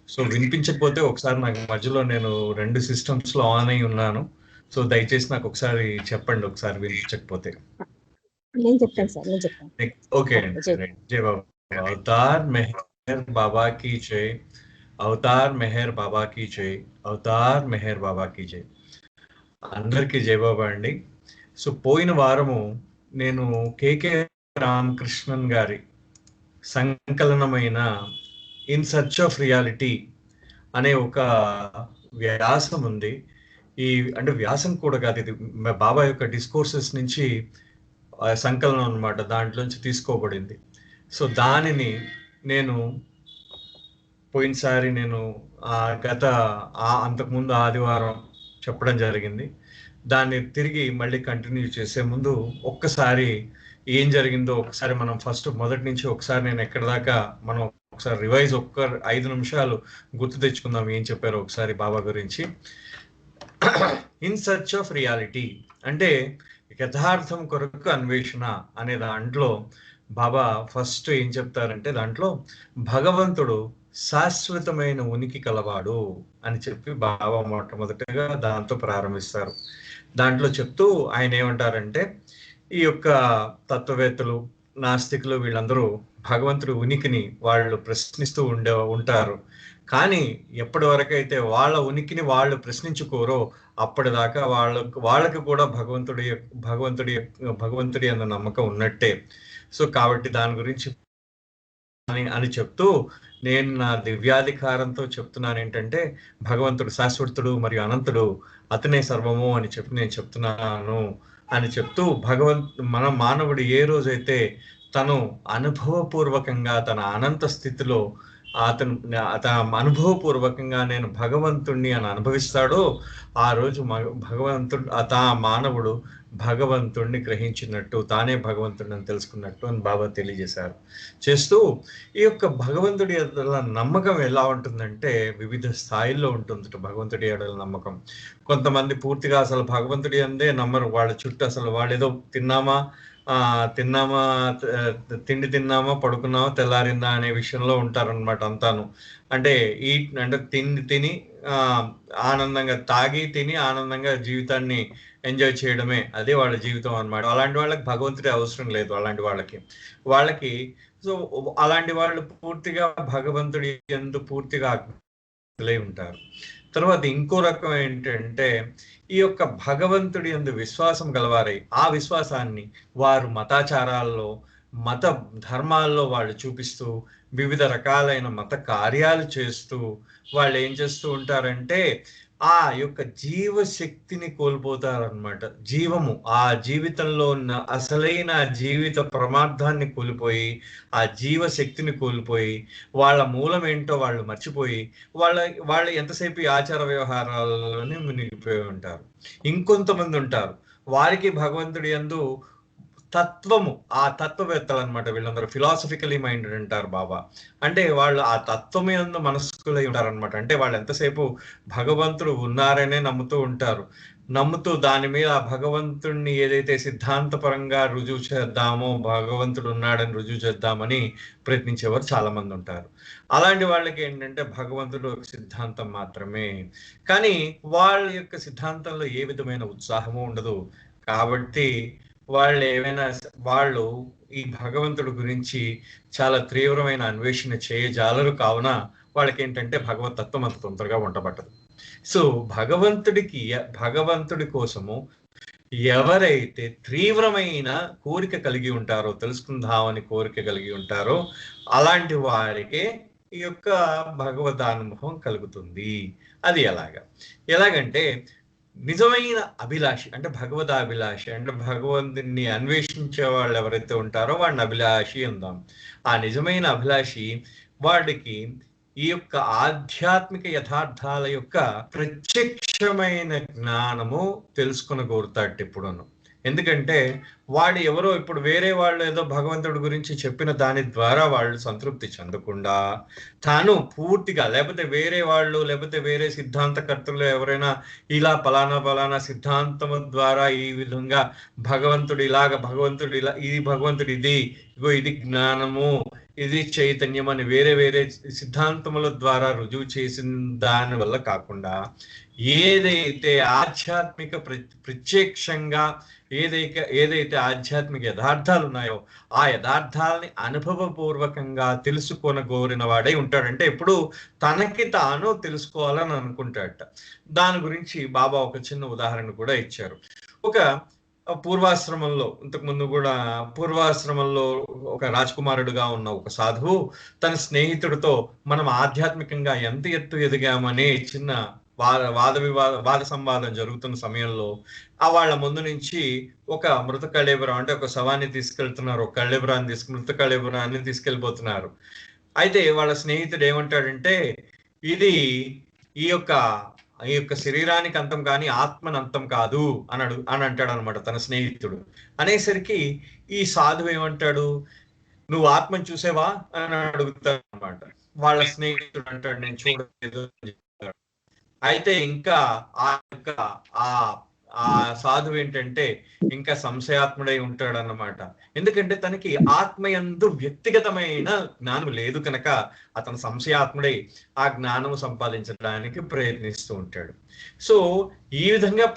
So వినిపించకపోతే ఒకసారి నాకు మధ్యలో నేను 2 సిస్టమ్స్ లో ఆన్ అయి ఉన్నాను. సో దయచేసి నాకు ఒకసారి చెప్పండి ఒకసారి వినిపించకపోతే. నేను చెప్తాను సార్, నేను చెప్తాను. ఓకే అండి, రైట్. జై బాబా. అవతార్ మెహర్ బాబా की जय, అవతార్ మెహర్ బాబా की जय, అవతార్ మెహర్ బాబా की जय. అందరికీ జై బాబా అండి. సో పోయిన వారము నేను కేకే రామకృష్ణన్ గారి సంకలనమైన ఇన్ సర్చ్ ఆఫ్ రియాలిటీ అనే ఒక వ్యాసం ఉంది. ఈ అంటే వ్యాసం కూడా కాదు, ఇది బాబా యొక్క డిస్కోర్సెస్ నుంచి సంకలనం అన్నమాట, దాంట్లోంచి తీసుకోబడింది. సో దానిని నేను పోయినసారి నేను అంతకుముందు ఆదివారం చెప్పడం జరిగింది. దాన్ని తిరిగి మళ్ళీ కంటిన్యూ చేసే ముందు ఒక్కసారి ఏం జరిగిందో ఒకసారి మనం మొదటి నుంచి ఒకసారి నేను ఎక్కడ దాకా మనం ఒకసారి రివైజ్ 5 నిమిషాలు గుర్తు తెచ్చుకుందాం ఏం చెప్పారో ఒకసారి బాబా గురించి. ఇన్ సర్చ్ ఆఫ్ రియాలిటీ అంటే యథార్థం కొరకు అన్వేషణ అనే దాంట్లో బాబా ఫస్ట్ ఏం చెప్తారంటే, దాంట్లో భగవంతుడు శాశ్వతమైన ఉనికి కలవాడు అని చెప్పి బాబా మొట్టమొదటిగా దాంతో ప్రారంభిస్తారు. దాంట్లో చెప్తూ ఆయన ఏమంటారంటే, ఈ యొక్క తత్వవేత్తలు, నాస్తికులు వీళ్ళందరూ భగవంతుడి ఉనికిని వాళ్ళు ప్రశ్నిస్తూ ఉంటారు. కానీ ఎప్పటి వరకైతే వాళ్ళ ఉనికిని వాళ్ళు ప్రశ్నించుకోరో అప్పటిదాకా వాళ్ళకి కూడా భగవంతుడి అన్న నమ్మకం ఉన్నట్టే. సో కాబట్టి దాని గురించి అని చెప్తూ నేను నా దివ్యాధికారంతో చెప్తున్నాను ఏంటంటే, భగవంతుడు శాశ్వతుడు మరియు అనంతుడు, అతనే సర్వము అని చెప్పి నేను చెప్తున్నాను అని చెప్తూ, మన మానవుడు ఏ రోజైతే తను అనుభవపూర్వకంగా తన అనంత స్థితిలో తన అనుభవపూర్వకంగా నేను భగవంతుణ్ణి అని అనుభవిస్తాడో ఆ రోజు మానవుడు భగవంతుణ్ణి గ్రహించినట్టు, తానే భగవంతుడిని తెలుసుకున్నట్టు అని బాబా తెలియజేశారు. చేస్తూ ఈ యొక్క భగవంతుడి ఎడల నమ్మకం ఎలా ఉంటుందంటే వివిధ స్థాయిల్లో ఉంటుంది భగవంతుడి ఎడల నమ్మకం. కొంతమంది పూర్తిగా అసలు భగవంతుడి అందే నమ్మరు. వాళ్ళ చుట్టూ అసలు వాళ్ళేదో తిన్నామా తిండి తిన్నామా పడుకున్నామా తెల్లారిందా అనే విషయంలో ఉంటారనమాట అంతాను. అంటే తిని ఆనందంగా తాగి తిని ఆనందంగా జీవితాన్ని ఎంజాయ్ చేయడమే అదే వాళ్ళ జీవితం అన్నమాట. అలాంటి వాళ్ళకి భగవంతుడి అవసరం లేదు. వాళ్ళకి సో అలాంటి వాళ్ళు పూర్తిగా భగవంతుడి యందు పూర్తిగా ఉంటారు. తర్వాత ఇంకో రకం ఏంటంటే, ఈ యొక్క భగవంతుడి యందు విశ్వాసం గలవారై ఆ విశ్వాసాన్ని వారు మతాచారాల్లో, మత ధర్మాల్లో వాళ్ళు చూపిస్తూ వివిధ రకాలైన మత కార్యాలు చేస్తూ వాళ్ళు ఏం చేస్తూ ఉంటారంటే ఆ యొక్క జీవశక్తిని కోల్పోతారనమాట. ఆ జీవితంలో ఉన్న అసలైన జీవిత ప్రమార్థాన్ని కోల్పోయి, ఆ జీవశక్తిని కోల్పోయి, వాళ్ళ మూలం ఏంటో వాళ్ళు మర్చిపోయి వాళ్ళ ఎంతసేపు ఈ ఆచార వ్యవహారాలలోనే మునిగిపోయి ఉంటారు. ఇంకొంతమంది ఉంటారు, వారికి భగవంతుడి యందు ఆ తత్వవేత్తలు అనమాట. వీళ్ళందరూ ఫిలాసఫికలీ మైండెడ్ అంటారు బాబా. అంటే వాళ్ళు ఆ తత్వం యందు మనస్కులై ఉంటారనమాట. అంటే వాళ్ళు ఎంతసేపు భగవంతుడు ఉన్నారనే నమ్ముతూ దాని మీద ఆ భగవంతుడిని ఏదైతే సిద్ధాంతపరంగా రుజువు చేద్దామో, భగవంతుడు ఉన్నాడని రుజువు చేద్దామని ప్రయత్నించేవారు చాలా మంది ఉంటారు. అలాంటి వాళ్ళకి ఏంటంటే భగవంతుడు ఒక సిద్ధాంతం మాత్రమే, కానీ వాళ్ళ యొక్క సిద్ధాంతంలో ఏ విధమైన ఉత్సాహము ఉండదు. కాబట్టి వాళ్ళు ఈ భగవంతుడి గురించి చాలా తీవ్రమైన అన్వేషణ చేయజాలరు. కావున వాళ్ళకి ఏంటంటే భగవత్ తత్వం అంత తొందరగా వంటపట్టదు. సో భగవంతుడి కోసము ఎవరైతే తీవ్రమైన కోరిక కలిగి ఉంటారో, తెలుసుకుందామని కోరిక కలిగి ఉంటారో అలాంటి వారికే ఈ యొక్క భగవదానుభవం కలుగుతుంది. అది ఎలాగంటే నిజమైన అభిలాషి అంటే భగవదాభిలాషి అంటే భగవంతుని అన్వేషించే వాళ్ళు ఎవరైతే ఉంటారో వాడిని అభిలాషి అందాం. ఆ నిజమైన అభిలాషి వాడికి ఈ యొక్క ఆధ్యాత్మిక యథార్థాల యొక్క ప్రత్యక్షమైన జ్ఞానము కోరుతాడు ఎప్పుడును. ఎందుకంటే వాడు ఎవరో ఇప్పుడు వేరే వాళ్ళు ఏదో భగవంతుడి గురించి చెప్పిన దాని ద్వారా వాళ్ళు సంతృప్తి చెందకుండా తాను పూర్తిగా, లేకపోతే వేరే వాళ్ళు, లేకపోతే వేరే సిద్ధాంతకర్తలు ఎవరైనా ఇలా పలానా సిద్ధాంతము ద్వారా ఈ విధంగా భగవంతుడు ఇలా, ఇది భగవంతుడు ఇది, ఇగో ఇది జ్ఞానము, ఇది చైతన్యం అని వేరే వేరే సిద్ధాంతముల ద్వారా రుజువు చేసిన దాని వల్ల కాకుండా ఏదైతే ఆధ్యాత్మిక ప్రత్యక్షంగా ఏదైతే ఆధ్యాత్మిక యథార్థాలు ఉన్నాయో ఆ యథార్థాలని అనుభవపూర్వకంగా తెలుసుకొనగోరిన వాడై ఉంటాడంటే ఎప్పుడు తనకి తాను తెలుసుకోవాలని అనుకుంటాడట. దాని గురించి బాబా ఒక చిన్న ఉదాహరణ కూడా ఇచ్చారు. ఒక పూర్వాశ్రమంలో ఇంతకుముందు కూడా పూర్వాశ్రమంలో ఒక రాజకుమారుడుగా ఉన్న ఒక సాధువు తన స్నేహితుడితో మనం ఆధ్యాత్మికంగా ఎంత ఎత్తు ఎదిగామనే చిన్న వాద సంవాదం జరుగుతున్న సమయంలో వాళ్ళ ముందు నుంచి ఒక మృత కళేబరం అంటే ఒక శవాన్ని తీసుకెళ్తున్నారు, ఒక కళేబరాన్ని మృత కళేబరాన్ని తీసుకెళ్ళిపోతున్నారు. అయితే వాళ్ళ స్నేహితుడు ఏమంటాడంటే ఇది ఈ యొక్క శరీరానికి అంతం కానీ ఆత్మని అంతం కాదు అని అంటాడు అనమాట తన స్నేహితుడు. అనేసరికి ఈ సాధువు ఏమంటాడు, నువ్వు ఆత్మని చూసేవా అని అడుగుతాడు అనమాట. వాళ్ళ స్నేహితుడు అంటాడు నేను చూడలేదు. అయితే ఇంకా ఆ సాధువు ఏంటంటే ఇంకా సంశయాత్ముడై ఉంటాడు అన్నమాట. ఎందుకంటే తనకి ఆత్మయందు వ్యక్తిగతమైన జ్ఞానం లేదు కనుక అతను సంశయాత్ముడై ఆ జ్ఞానం సంపాదించడానికి ప్రయత్నిస్తూ ఉంటాడు. సో ఈ విధంగా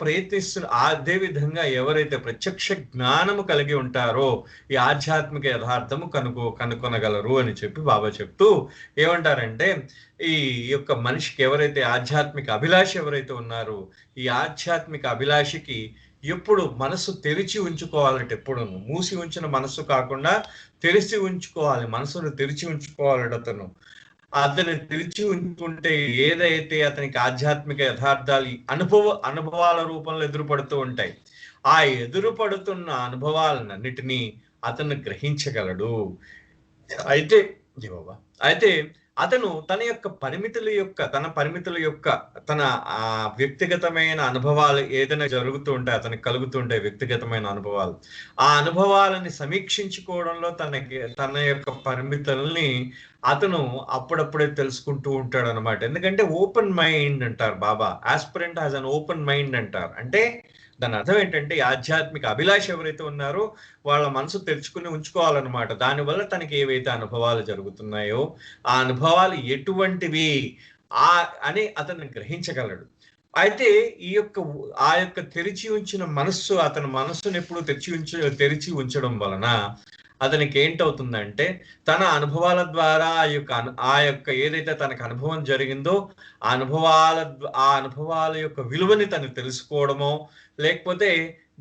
అదే విధంగా ఎవరైతే ప్రత్యక్ష జ్ఞానము కలిగి ఉంటారో ఈ ఆధ్యాత్మిక యథార్థము కనుగొనగలరు అని చెప్పి బాబా చెప్తూ ఏమంటారంటే ఈ యొక్క మనిషికి ఎవరైతే ఆధ్యాత్మిక అభిలాష ఎవరైతే ఉన్నారో ఈ ఆధ్యాత్మిక అభిలాషకి ఎప్పుడు మనసు తెరిచి ఉంచుకోవాలంటే ఎప్పుడు మూసి ఉంచిన మనస్సు కాకుండా తెరిచి ఉంచుకోవాలి, మనసును తెరిచి ఉంచుకోవాలట. అతను తెరిచి ఉంచుకుంటే ఏదైతే అతనికి ఆధ్యాత్మిక యథార్థాలు అనుభవాల రూపంలో ఎదురుపడుతూ ఉంటాయి, ఆ ఎదురుపడుతున్న అనుభవాలన్నిటినీ అతను గ్రహించగలడు. అయితే అతను తన పరిమితుల యొక్క తన వ్యక్తిగతమైన అనుభవాలు ఏదైనా జరుగుతూ ఉంటాయి, అతనికి కలుగుతుంటాయి వ్యక్తిగతమైన అనుభవాలు. ఆ అనుభవాలని సమీక్షించుకోవడంలో తన యొక్క పరిమితుల్ని అతను అప్పుడప్పుడే తెలుసుకుంటూ ఉంటాడు అనమాట. ఎందుకంటే ఓపెన్ మైండ్ అంటారు Baba, aspirant has an open mind అంటారు. అంటే దాని అర్థం ఏంటంటే ఆధ్యాత్మిక అభిలాష ఎవరైతే ఉన్నారో వాళ్ళ మనసు తెరుచుకుని ఉంచుకోవాలన్నమాట. దానివల్ల తనకి ఏవైతే అనుభవాలు జరుగుతున్నాయో ఆ అనుభవాలు ఎటువంటివి అని అతను గ్రహించగలడు. అయితే ఆ యొక్క తెరిచి ఉంచిన మనస్సు అతని మనస్సును ఎప్పుడు తెరిచి ఉంచడం వలన అతనికి ఏంటవుతుందంటే తన అనుభవాల ద్వారా ఆ యొక్క ఏదైతే తనకు అనుభవం జరిగిందో ఆ అనుభవాల యొక్క విలువని తను తెలుసుకోవడమో లేకపోతే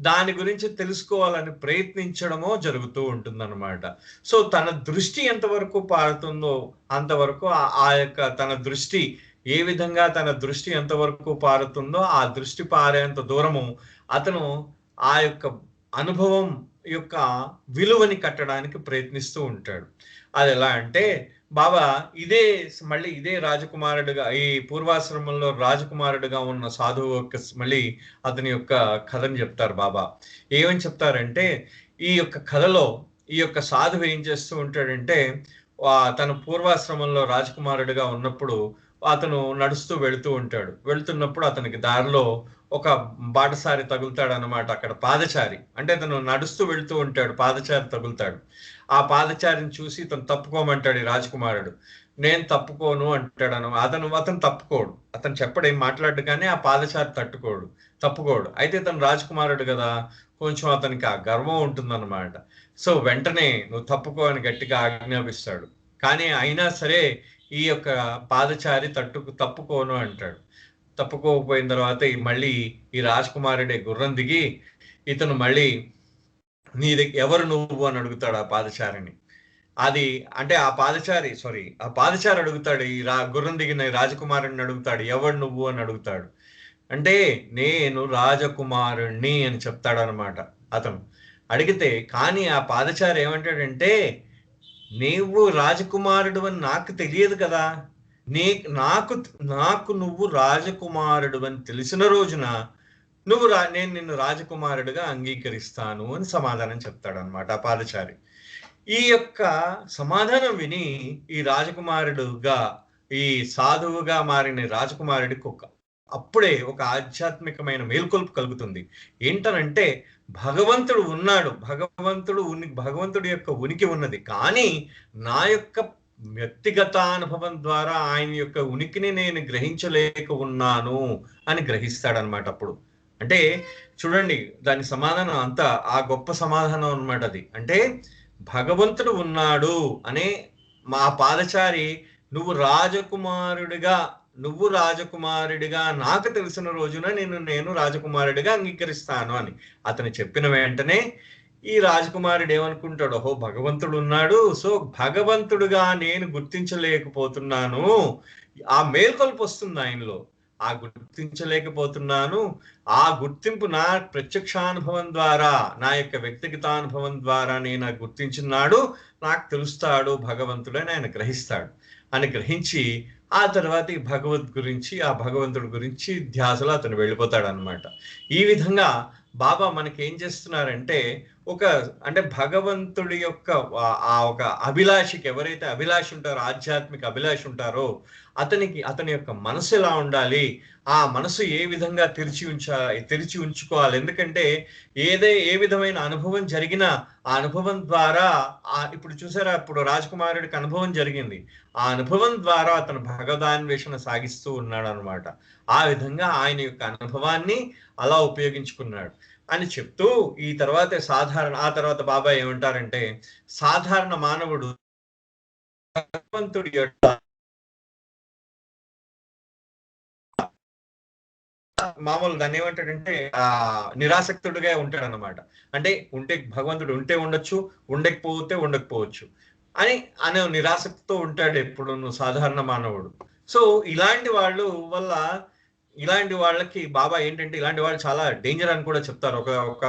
దాని గురించి తెలుసుకోవాలని ప్రయత్నించడమో జరుగుతూ ఉంటుందన్నమాట. సో తన దృష్టి ఎంతవరకు పారుతుందో అంతవరకు ఆ యొక్క తన దృష్టి ఏ విధంగా తన దృష్టి ఎంతవరకు పారుతుందో ఆ దృష్టి పారేంత దూరము అతను ఆ యొక్క అనుభవం యొక్క విలువని కట్టడానికి ప్రయత్నిస్తూ ఉంటాడు. అది ఎలా అంటే బాబా మళ్ళీ ఇదే రాజకుమారుడుగా ఈ పూర్వాశ్రమంలో రాజకుమారుడుగా ఉన్న సాధువు యొక్క మళ్ళీ అతని యొక్క కథని చెప్తారు బాబా. ఏమని చెప్తారంటే ఈ యొక్క కథలో ఈ యొక్క సాధువు ఏం చేస్తూ ఉంటాడంటే తన పూర్వాశ్రమంలో రాజకుమారుడిగా ఉన్నప్పుడు అతను నడుస్తూ వెళుతున్నప్పుడు అతనికి దారిలో ఒక బాటసారి తగులుతాడు అనమాట. అక్కడ పాదచారి అంటే తను నడుస్తూ వెళుతూ ఉంటాడు, పాదచారి తగులుతాడు. ఆ పాదచారిని చూసి తను తప్పుకోమంటాడు ఈ రాజకుమారుడు. నేను తప్పుకోను అంటాడు అతను తప్పుకోడు, అతను చెప్పడు, ఏం మాట్లాడు, కానీ ఆ పాదచారి తప్పుకోడు. అయితే తను రాజకుమారుడు కదా, కొంచెం అతనికి ఆ గర్వం ఉంటుందన్నమాట. సో వెంటనే నువ్వు తప్పుకో అని గట్టిగా ఆజ్ఞాపిస్తాడు. కానీ అయినా సరే ఈ యొక్క పాదచారి తప్పుకోను అంటాడు. తప్పుకోకపోయిన తర్వాత మళ్ళీ ఈ రాజకుమారుడే గుర్రం దిగి ఇతను మళ్ళీ ఎవరు నువ్వు అని అడుగుతాడు ఆ పాదచారిని. అది అంటే ఆ పాదచారి అడుగుతాడు ఈ గుర్రం దిగిన రాజకుమారుడిని అడుగుతాడు, ఎవరు నువ్వు అని అడుగుతాడు. అంటే నేను రాజకుమారుణ్ణి అని చెప్తాడు అనమాట అతను అడిగితే. కానీ ఆ పాదచారి ఏమంటాడంటే నీవు రాజకుమారుడు అని నాకు తెలియదు కదా, నాకు నువ్వు రాజకుమారుడు అని తెలిసిన రోజున నేను నిన్ను రాజకుమారుడిగా అంగీకరిస్తాను అని సమాధానం చెప్తాడు అనమాట ఆ పాదచారి. ఈ యొక్క సమాధానం విని ఈ రాజకుమారుడుగా ఈ సాధువుగా మారిన రాజకుమారుడికి అప్పుడే ఒక ఆధ్యాత్మికమైన మేల్కొల్పు కలుగుతుంది. ఏంటనంటే భగవంతుడు ఉన్నాడు, భగవంతుడి యొక్క ఉనికి ఉన్నది, కానీ నా యొక్క వ్యక్తిగత అనుభవం ద్వారా ఆయన యొక్క ఉనికిని నేను గ్రహించలేక ఉన్నాను అని గ్రహిస్తాడనమాట. అప్పుడు అంటే చూడండి, దాని సమాధానం అంతా ఆ గొప్ప సమాధానం అన్నమాట అది. అంటే భగవంతుడు ఉన్నాడు అనే మా పాదచారి నువ్వు రాజకుమారుడిగా నాకు తెలిసిన రోజున నేను రాజకుమారుడిగా అంగీకరిస్తాను అని అతను చెప్పిన వెంటనే ఈ రాజకుమారుడు ఏమనుకుంటాడు, ఓహో భగవంతుడు ఉన్నాడు, సో భగవంతుడుగా నేను గుర్తించలేకపోతున్నాను. ఆ మేల్కొల్పు వస్తుంది ఆయనలో, ఆ గుర్తించలేకపోతున్నాను, ఆ గుర్తింపు నా ప్రత్యక్షానుభవం ద్వారా, నా యొక్క వ్యక్తిగత అనుభవం ద్వారా నేను గుర్తించున్నాడు, నాకు తెలుస్తాడు భగవంతుడు అని ఆయన గ్రహిస్తాడు. అని గ్రహించి ఆ తర్వాత ఈ ఆ భగవంతుడి గురించి ధ్యాసలో అతను వెళ్ళిపోతాడు అనమాట. ఈ విధంగా బాబా మనకి ఏం చేస్తున్నారంటే, అంటే భగవంతుడి యొక్క ఒక అభిలాషికి, ఎవరైతే అభిలాష ఉంటారో, ఆధ్యాత్మిక అభిలాష ఉంటారో అతని యొక్క మనసు ఎలా ఉండాలి, ఆ మనసు ఏ విధంగా తెరిచి ఉంచుకోవాలి. ఎందుకంటే ఏ విధమైన అనుభవం జరిగినా ఆ అనుభవం ద్వారా ఇప్పుడు చూసారా, ఇప్పుడు రాజకుమారుడికి అనుభవం జరిగింది, ఆ అనుభవం ద్వారా అతను భగవదాన్వేషణ సాగిస్తూ ఉన్నాడు అనమాట. ఆ విధంగా ఆయన యొక్క అనుభవాన్ని అలా ఉపయోగించుకున్నాడు అని చెప్తూ ఆ తర్వాత బాబా ఏమంటారంటే, సాధారణ మానవుడు భగవంతుడి యొక్క మామూలు దాన్ని ఏమంటాడంటే నిరాసక్తుడిగా ఉంటాడు అనమాట. అంటే భగవంతుడు ఉంటే ఉండొచ్చు, ఉండకపోవచ్చు అని అనే నిరాసక్తితో ఉంటాడు ఎప్పుడు సాధారణ మానవుడు. సో ఇలాంటి వాళ్ళకి బాబా ఏంటంటే, ఇలాంటి వాళ్ళు చాలా డేంజర్ అని కూడా చెప్తారు. ఒక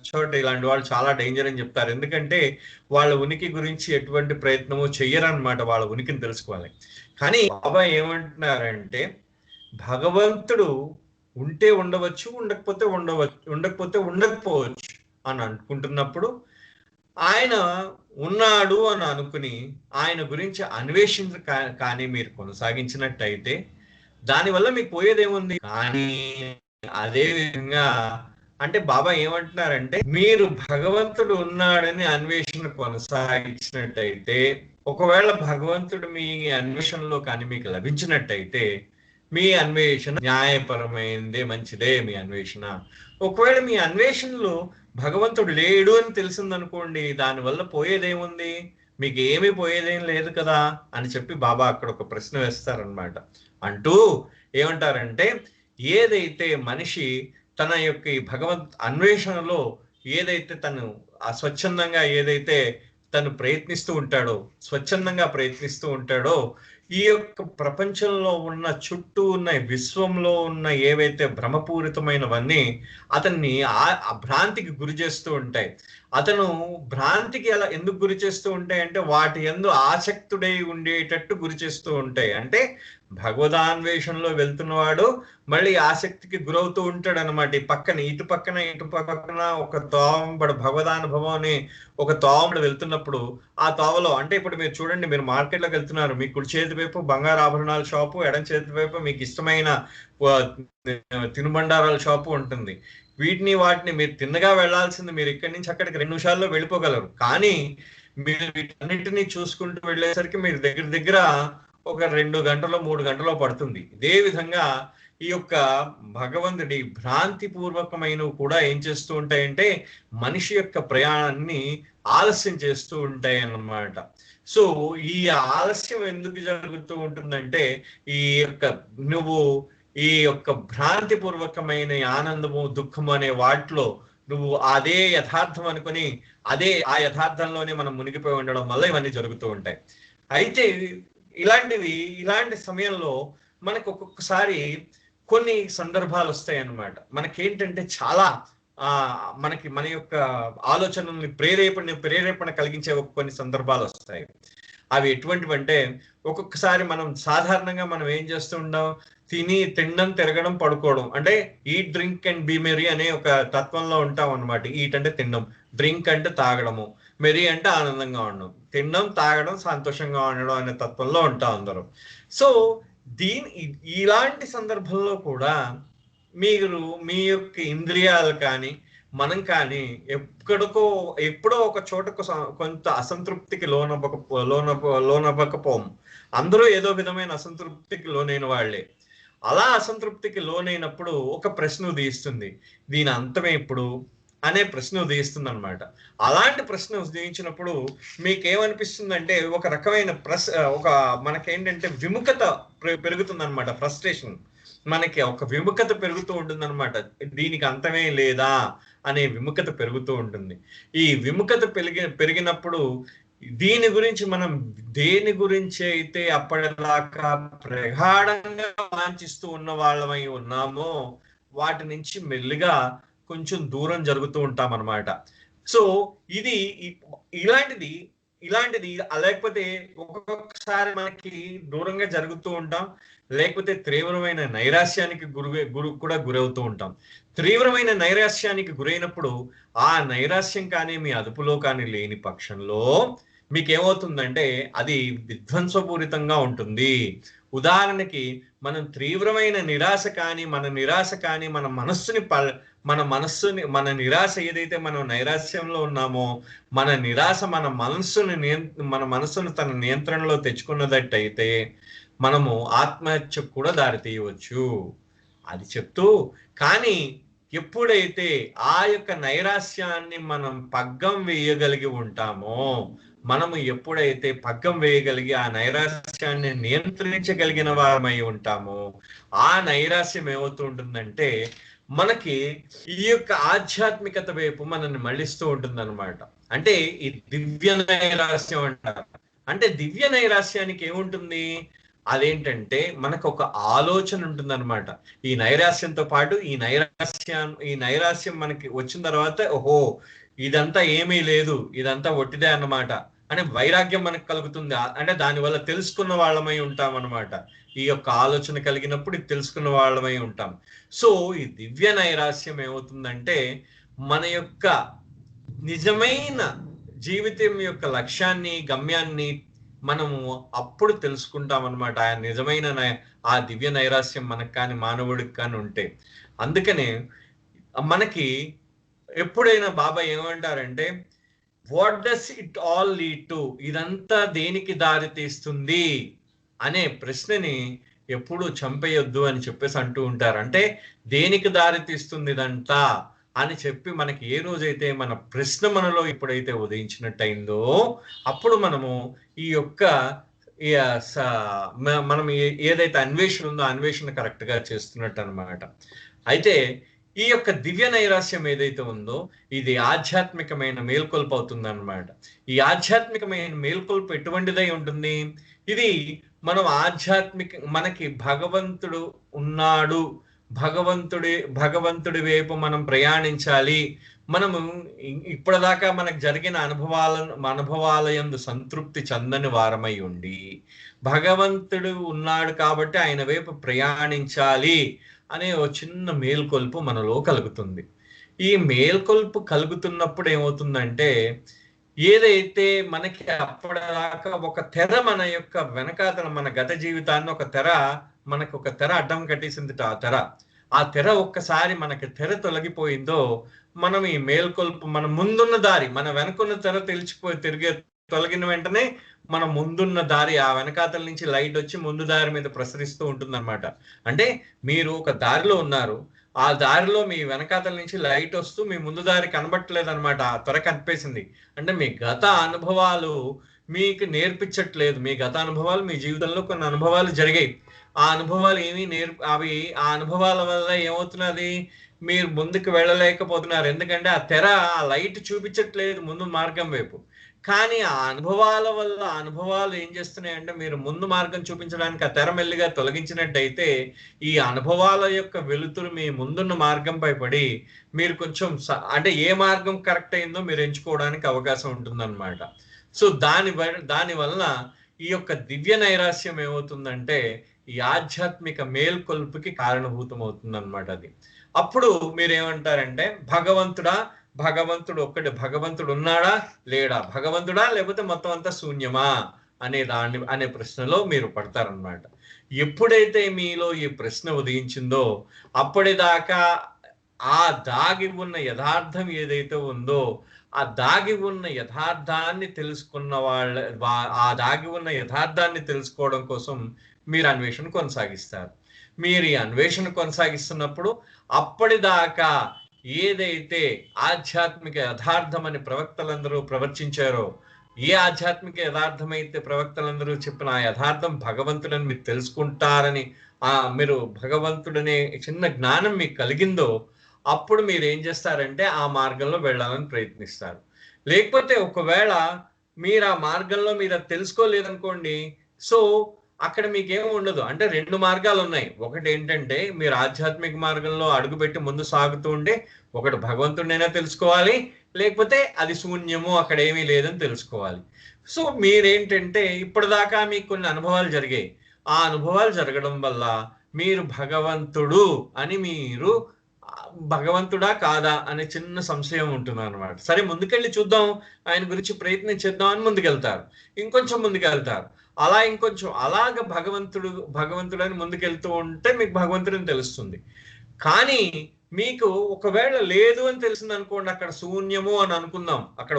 చోట ఇలాంటి వాళ్ళు చాలా డేంజర్ అని చెప్తారు. ఎందుకంటే వాళ్ళ ఉనికి గురించి ఎటువంటి ప్రయత్నము చెయ్యరనమాట, వాళ్ళ ఉనికిని తెలుసుకోవాలి. కానీ బాబా ఏమంటున్నారంటే, భగవంతుడు ఉంటే ఉండవచ్చు, ఉండకపోతే ఉండకపోవచ్చు అని అనుకుంటున్నప్పుడు, ఆయన ఉన్నాడు అని అనుకుని ఆయన గురించి కానీ మీరు కొనసాగించినట్టయితే దానివల్ల మీకు పోయేదేముంది. కానీ అదే విధంగా అంటే బాబా ఏమంటున్నారంటే, మీరు భగవంతుడు ఉన్నాడని అన్వేషణ కొనసాగించినట్టయితే, ఒకవేళ భగవంతుడు మీ అన్వేషణలో కానీ మీకు లభించినట్టయితే, మీ అన్వేషణ న్యాయపరమైందే, మంచిదే మీ అన్వేషణ. ఒకవేళ మీ అన్వేషణలో భగవంతుడు లేడు అని తెలిసిందనుకోండి, దానివల్ల పోయేదేముంది, మీకు ఏమీ పోయేదేం లేదు కదా అని చెప్పి బాబా అక్కడ ఒక ప్రశ్న వేస్తారనమాట. అంటూ ఏమంటారంటే, ఏదైతే మనిషి తన యొక్క ఈ అన్వేషణలో ఏదైతే తను స్వచ్ఛందంగా తను స్వచ్ఛందంగా ప్రయత్నిస్తూ ఉంటాడో, ఈ యొక్క ప్రపంచంలో ఉన్న చుట్టూ ఉన్న విశ్వంలో ఉన్న ఏవైతే భ్రమపూరితమైనవన్నీ అతన్ని భ్రాంతికి గురి చేస్తూ ఉంటాయి. అతను భ్రాంతికి ఎందుకు గురి చేస్తూ ఉంటాయి అంటే, వాటి యందు ఆసక్తుడై ఉండేటట్టు గురి చేస్తూ ఉంటాయి. అంటే భగవదాన్వేషణలో వెళ్తున్నవాడు మళ్ళీ ఆసక్తికి గురవుతూ ఉంటాడు అనమాట. ఇటు పక్కన ఒక తోవంబడు భగవదానుభవం అని ఒక తోవంబడు వెళ్తున్నప్పుడు, ఆ తోవలో అంటే ఇప్పుడు మీరు చూడండి, మీరు మార్కెట్లోకి వెళ్తున్నారు, మీ కుడి చేతి వైపు బంగారు ఆభరణాల షాపు, ఎడం చేతి వైపు మీకు ఇష్టమైన తినుబండారాల షాపు ఉంటుంది. వాటిని మీరు తిన్నగా వెళ్లాల్సింది, మీరు ఇక్కడి నుంచి అక్కడికి 2 నిమిషాల్లో వెళ్ళిపోగలరు. కానీ మీరు వీటన్నిటినీ చూసుకుంటూ వెళ్ళేసరికి మీరు దగ్గర ఒక 2 గంటలో 3 గంటలో పడుతుంది. ఇదే విధంగా ఈ యొక్క భగవంతుడి భ్రాంతి పూర్వకమైనవి కూడా ఏం చేస్తూ ఉంటాయంటే, మనిషి యొక్క ప్రయాణాన్ని ఆలస్యం చేస్తూ ఉంటాయి అన్నమాట. సో ఈ ఆలస్యం ఎందుకు జరుగుతూ ఉంటుందంటే, ఈ యొక్క భ్రాంతి పూర్వకమైన ఆనందము, దుఃఖము అనే వాటిలో నువ్వు అదే యథార్థం అనుకుని ఆ యథార్థంలోనే మనం మునిగిపోయి ఉండడం వల్ల ఇవన్నీ జరుగుతూ ఉంటాయి. అయితే ఇలాంటి సమయంలో మనకు ఒక్కొక్కసారి కొన్ని సందర్భాలు వస్తాయి అన్నమాట. మనకేంటంటే చాలా మన యొక్క ఆలోచనల్ని ప్రేరేపణ కలిగించే కొన్ని సందర్భాలు వస్తాయి. అవి ఎటువంటివంటే, ఒక్కొక్కసారి సాధారణంగా మనం ఏం చేస్తూ ఉంటాం, తినడం, తిరగడం, పడుకోవడం, అంటే eat, drink and be merry అనే ఒక తత్వంలో ఉంటాం అనమాట. ఈట్ అంటే తినడం, డ్రింక్ అంటే తాగడము, మెరీ అంటే ఆనందంగా ఉండడం, తినడం, తాగడం, సంతోషంగా ఉండడం అనే తత్వంలో ఉంటాం అందరం. సో ఇలాంటి సందర్భంలో కూడా మీరు మీ యొక్క ఇంద్రియాలు కానీ మనం కానీ ఎప్పుడో ఒక చోటకు కొంత అసంతృప్తికి లోనవ్వకపోము. అందరూ ఏదో విధమైన అసంతృప్తికి లోనైన వాళ్ళే. అలా అసంతృప్తికి లోనైనప్పుడు ఒక ప్రశ్న ఉదయిస్తుంది, దీని అంతమే ఇప్పుడు అనే ప్రశ్న ఉదయిస్తుంది అనమాట. అలాంటి ప్రశ్న ఉదయించినప్పుడు మీకేమనిపిస్తుందంటే ఒక రకమైన మనకేంటంటే విముఖత పెరుగుతుంది అనమాట. ఫ్రస్ట్రేషన్, మనకి ఒక విముఖత పెరుగుతూ ఉంటుంది అనమాట. దీనికి అంతమే లేదా అనే విముఖత పెరుగుతూ ఉంటుంది. ఈ విముఖత పెరిగినప్పుడు దీని గురించి మనం దేని గురించి అయితే అప్పటిదాకా ప్రగాఢంగా వాంఛిస్తూ ఉన్న వాళ్ళమై ఉన్నామో వాటి నుంచి మెల్లిగా కొంచెం దూరం జరుగుతూ ఉంటాం అన్నమాట. సో ఇది ఇలాంటిది లేకపోతే ఒక్కొక్కసారి మనకి దూరంగా జరుగుతూ ఉంటాం, లేకపోతే తీవ్రమైన నైరాశ్యానికి కూడా గురవుతూ ఉంటాం. తీవ్రమైన నైరాశ్యానికి గురైనప్పుడు ఆ నైరాశ్యం కానీ మీ అదుపులో కానీ లేని పక్షంలో మీకేమవుతుందంటే అది విధ్వంసపూరితంగా ఉంటుంది. ఉదాహరణకి మనం తీవ్రమైన నిరాశ కానీ మన నిరాశ ఏదైతే మనం నైరాశ్యంలో ఉన్నామో మన నిరాశ మన మనస్సును తన నియంత్రణలో తెచ్చుకున్నదట్టయితే మనము ఆత్మహత్యకు కూడా దారి తీయవచ్చు అది చెప్తూ. కానీ ఎప్పుడైతే ఆ యొక్క నైరాశ్యాన్ని మనం పగ్గం వేయగలిగి ఉంటామో, మనము ఎప్పుడైతే పగ్గం వేయగలిగి ఆ నైరాశ్యాన్ని నియంత్రించగలిగిన వారమై ఉంటామో ఆ నైరాశ్యం ఏమవుతూ ఉంటుందంటే మనకి ఈ యొక్క ఆధ్యాత్మికత వైపు మనల్ని మళ్ళిస్తూ ఉంటుంది అనమాట. అంటే ఈ దివ్య నైరాశ్యం అంటారు. అంటే దివ్య నైరాశ్యానికి ఏముంటుంది, అదేంటంటే మనకు ఒక ఆలోచన ఉంటుంది అనమాట. ఈ నైరాశ్యంతో పాటు ఈ నైరాశ్యం మనకి వచ్చిన తర్వాత ఓహో ఇదంతా ఏమీ లేదు, ఇదంతా ఒట్టిదే అన్నమాట అనే వైరాగ్యం మనకు కలుగుతుంది. అంటే దానివల్ల తెలుసుకున్న వాళ్ళమై ఉంటాం అనమాట. ఈ యొక్క ఆలోచన కలిగినప్పుడు ఇది తెలుసుకున్న వాళ్ళమై ఉంటాం. సో ఈ దివ్య నైరాశ్యం ఏమవుతుందంటే మన యొక్క నిజమైన జీవితం యొక్క లక్ష్యాన్ని గమ్యాన్ని మనము అప్పుడు తెలుసుకుంటాం అనమాట. ఆ నిజమైన ఆ దివ్య నైరాశ్యం మనకు కానీ మానవుడికి కానీ ఉంటే. అందుకనే మనకి ఎప్పుడైనా బాబా ఏమంటారంటే what does it all lead to, ఇదంతా దేనికి దారి తీస్తుంది అనే ప్రశ్నని ఎప్పుడు చంపేయొద్దు అని చెప్పేసి అంటూ ఉంటారు. అంటే దేనికి దారి తీస్తుంది ఇదంతా అని చెప్పి మనకి ఏ రోజైతే మన ప్రశ్న మనలో ఎప్పుడైతే ఉదయించినట్టయిందో అప్పుడు మనము ఈ యొక్క మనం ఏదైతే అన్వేషణ ఉందో అన్వేషణ కరెక్ట్ గా చేస్తున్నట్టు అనమాట. అయితే ఈ యొక్క దివ్య నైరాశ్యం ఏదైతే ఉందో ఇది ఆధ్యాత్మికమైన మేల్కొల్పు అవుతుంది అనమాట. ఈ ఆధ్యాత్మికమైన మేల్కొల్పు ఎటువంటిదై ఉంటుంది, ఇది మనం మనకి భగవంతుడు ఉన్నాడు, భగవంతుడి వైపు మనం ప్రయాణించాలి, మనము ఇప్పటిదాకా మనకు జరిగిన అనుభవాల యందు సంతృప్తి చెందని వారమై ఉండి భగవంతుడు ఉన్నాడు కాబట్టి ఆయన వైపు ప్రయాణించాలి అనే ఓ చిన్న మేల్కొల్పు మనలో కలుగుతుంది. ఈ మేల్కొల్పు కలుగుతున్నప్పుడు ఏమవుతుందంటే ఏదైతే మనకి అప్పటిదాకా ఒక తెర మన యొక్క వెనకాతల మన గత జీవితాన్ని మనకు ఒక తెర అడ్డం కట్టేసింది. ఆ తెర ఒక్కసారి మనకి తెర తొలగిపోయిందో మనం ఈ మేల్కొల్పు మన ముందున్న దారి, మన వెనకున్న తెర తొలగిన వెంటనే మన ముందున్న దారి, ఆ వెనకాతల నుంచి లైట్ వచ్చి ముందు దారి మీద ప్రసరిస్తూ ఉంటుందన్నమాట. అంటే మీరు ఒక దారిలో ఉన్నారు, ఆ దారిలో మీ వెనకాతల నుంచి లైట్ వస్తూ మీ ముందు దారి కనబట్టలేదు అనమాట. ఆ త్వర కనిపేసింది అంటే మీ గత అనుభవాలు మీకు నేర్పించట్లేదు. మీ గత అనుభవాలు, మీ జీవితంలో కొన్ని అనుభవాలు జరిగాయి, ఆ అనుభవాలు ఆ అనుభవాల వల్ల ఏమవుతున్నది, మీరు ముందుకు వెళ్ళలేకపోతున్నారు. ఎందుకంటే ఆ తెర, ఆ లైట్ చూపించట్లేదు ముందు మార్గం వైపు. కానీ ఆ అనుభవాలు ఏం చేస్తున్నాయంటే మీరు ముందు మార్గం చూపించడానికి ఆ తెర మెల్లిగా తొలగించినట్టయితే ఈ అనుభవాల యొక్క వెలుతురు మీ ముందున్న మార్గంపై పడి మీరు కొంచెం అంటే ఏ మార్గం కరెక్ట్ అయిందో మీరు ఎంచుకోవడానికి అవకాశం ఉంటుందన్నమాట. సో దాని వలన ఈ యొక్క దివ్య నైరాశ్యం ఏమవుతుందంటే ఈ ఆధ్యాత్మిక మేల్కొల్పుకి కారణభూతం అవుతుందన్నమాట. అది అప్పుడు మీరేమంటారంటే భగవంతుడు ఉన్నాడా లేడా, భగవంతుడా లేకపోతే మొత్తం అంతా శూన్యమా అనే ప్రశ్నలో మీరు పడతారనమాట. ఎప్పుడైతే మీలో ఈ ప్రశ్న ఉదయించిందో అప్పటిదాకా ఆ దాగి ఉన్న యథార్థం ఏదైతే ఉందో ఆ దాగి ఉన్న యథార్థాన్ని తెలుసుకున్న ఆ దాగి ఉన్న యథార్థాన్ని తెలుసుకోవడం కోసం మీరు అన్వేషణ కొనసాగిస్తారు. మీరు ఈ అన్వేషణ కొనసాగిస్తున్నప్పుడు అప్పటిదాకా ఏదైతే ఆధ్యాత్మిక యథార్థం అని ప్రవక్తలందరూ ప్రవర్తించారో, ఏ ఆధ్యాత్మిక యథార్థమైతే ప్రవక్తలందరూ చెప్పిన ఆ యథార్థం భగవంతుడని మీరు తెలుసుకుంటారని మీరు భగవంతుడనే చిన్న జ్ఞానం మీకు కలిగిందో, అప్పుడు మీరు ఏం చేస్తారంటే ఆ మార్గంలో వెళ్ళాలని ప్రయత్నిస్తారు. లేకపోతే ఒకవేళ మీరు ఆ మార్గంలో మీరు అది తెలుసుకోలేదనుకోండి, సో అక్కడ మీకేమీ ఉండదు. అంటే 2 మార్గాలు ఉన్నాయి. ఒకటి ఏంటంటే మీరు ఆధ్యాత్మిక మార్గంలో అడుగుపెట్టి ముందు సాగుతూ ఉంటే ఒకటి భగవంతుడినైనా తెలుసుకోవాలి, లేకపోతే అది శూన్యము, అక్కడ ఏమీ లేదని తెలుసుకోవాలి. సో మీరేంటంటే ఇప్పటిదాకా మీకు కొన్ని అనుభవాలు జరిగాయి. ఆ అనుభవాలు జరగడం వల్ల మీరు భగవంతుడు అని మీరు భగవంతుడా కాదా అనే చిన్న సంశయం ఉంటుంది అనమాట. సరే ముందుకెళ్ళి చూద్దాం, ఆయన గురించి ప్రయత్నించేద్దాం అని ముందుకెళ్తారు. ఇంకొంచెం ముందుకెళ్తారు. అలా ఇంకొంచెం అలాగ భగవంతుడు అని ముందుకెళ్తూ ఉంటే మీకు భగవంతుడని తెలుస్తుంది. కానీ మీకు ఒకవేళ లేదు అని తెలిసింది అనుకోండి, అక్కడ శూన్యము అని అనుకుందాం, అక్కడ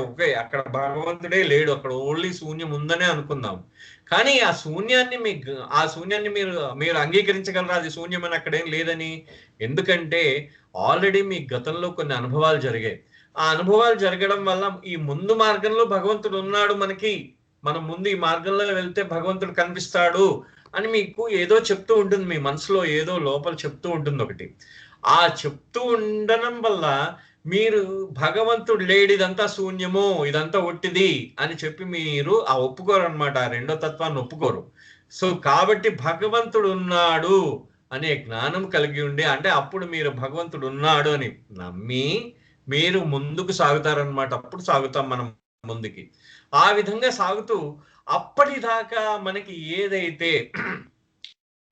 భగవంతుడే లేడు, అక్కడ ఓన్లీ శూన్యం ఉందనే అనుకుందాం. కానీ ఆ శూన్యాన్ని మీరు అంగీకరించగలరా అది శూన్యం అని, అక్కడేం లేదని? ఎందుకంటే ఆల్రెడీ మీ గతంలో కొన్ని అనుభవాలు జరిగాయి. ఆ అనుభవాలు జరగడం వల్ల ఈ ముందు మార్గంలో భగవంతుడు ఉన్నాడు, మనం ముందు ఈ మార్గంలో వెళ్తే భగవంతుడు కనిపిస్తాడు అని మీకు ఏదో చెప్తూ ఉంటుంది, మీ మనసులో ఏదో లోపల చెప్తూ ఉంటుంది ఒకటి. ఆ చెప్తూ ఉండడం వల్ల మీరు భగవంతుడు లేడు, ఇదంతా శూన్యము, ఇదంతా ఒట్టిది అని చెప్పి మీరు ఒప్పుకోరు అనమాట. ఆ రెండో తత్వాన్ని ఒప్పుకోరు. సో కాబట్టి భగవంతుడు ఉన్నాడు అనే జ్ఞానం కలిగి ఉండి, అంటే అప్పుడు మీరు భగవంతుడు ఉన్నాడు అని నమ్మి మీరు ముందుకు సాగుతారనమాట. అప్పుడు సాగుతాం మనం ముందుకి. ఆ విధంగా సాగుతూ అప్పటిదాకా మనకి ఏదైతే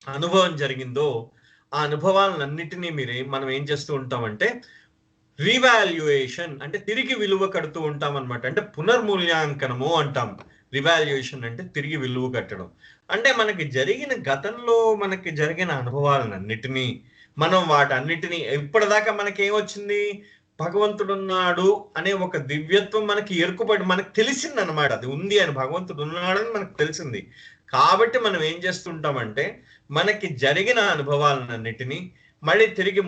అనుభవం జరిగిందో ఆ అనుభవాలన్నిటినీ మనం ఏం చేస్తూ ఉంటామంటే రివాల్యుయేషన్, అంటే తిరిగి విలువ కడుతూ ఉంటాం అనమాట. అంటే పునర్మూల్యాంకనము అంటాం. రివాల్యుయేషన్ అంటే తిరిగి విలువ కట్టడం. అంటే గతంలో మనకి జరిగిన అనుభవాలన్నిటినీ మనం వాటన్నిటినీ ఇప్పటిదాకా మనకి ఏమొచ్చింది, భగవంతుడున్నాడు అనే ఒక దివ్యత్వం మనకి ఎరుకుపడి మనకు తెలిసింది అనమాట. అది ఉంది అని, భగవంతుడు ఉన్నాడని మనకు తెలిసింది. కాబట్టి మనం ఏం చేస్తుంటామంటే మనకి జరిగిన అనుభవాలన్నిటినీ మళ్ళీ తిరిగి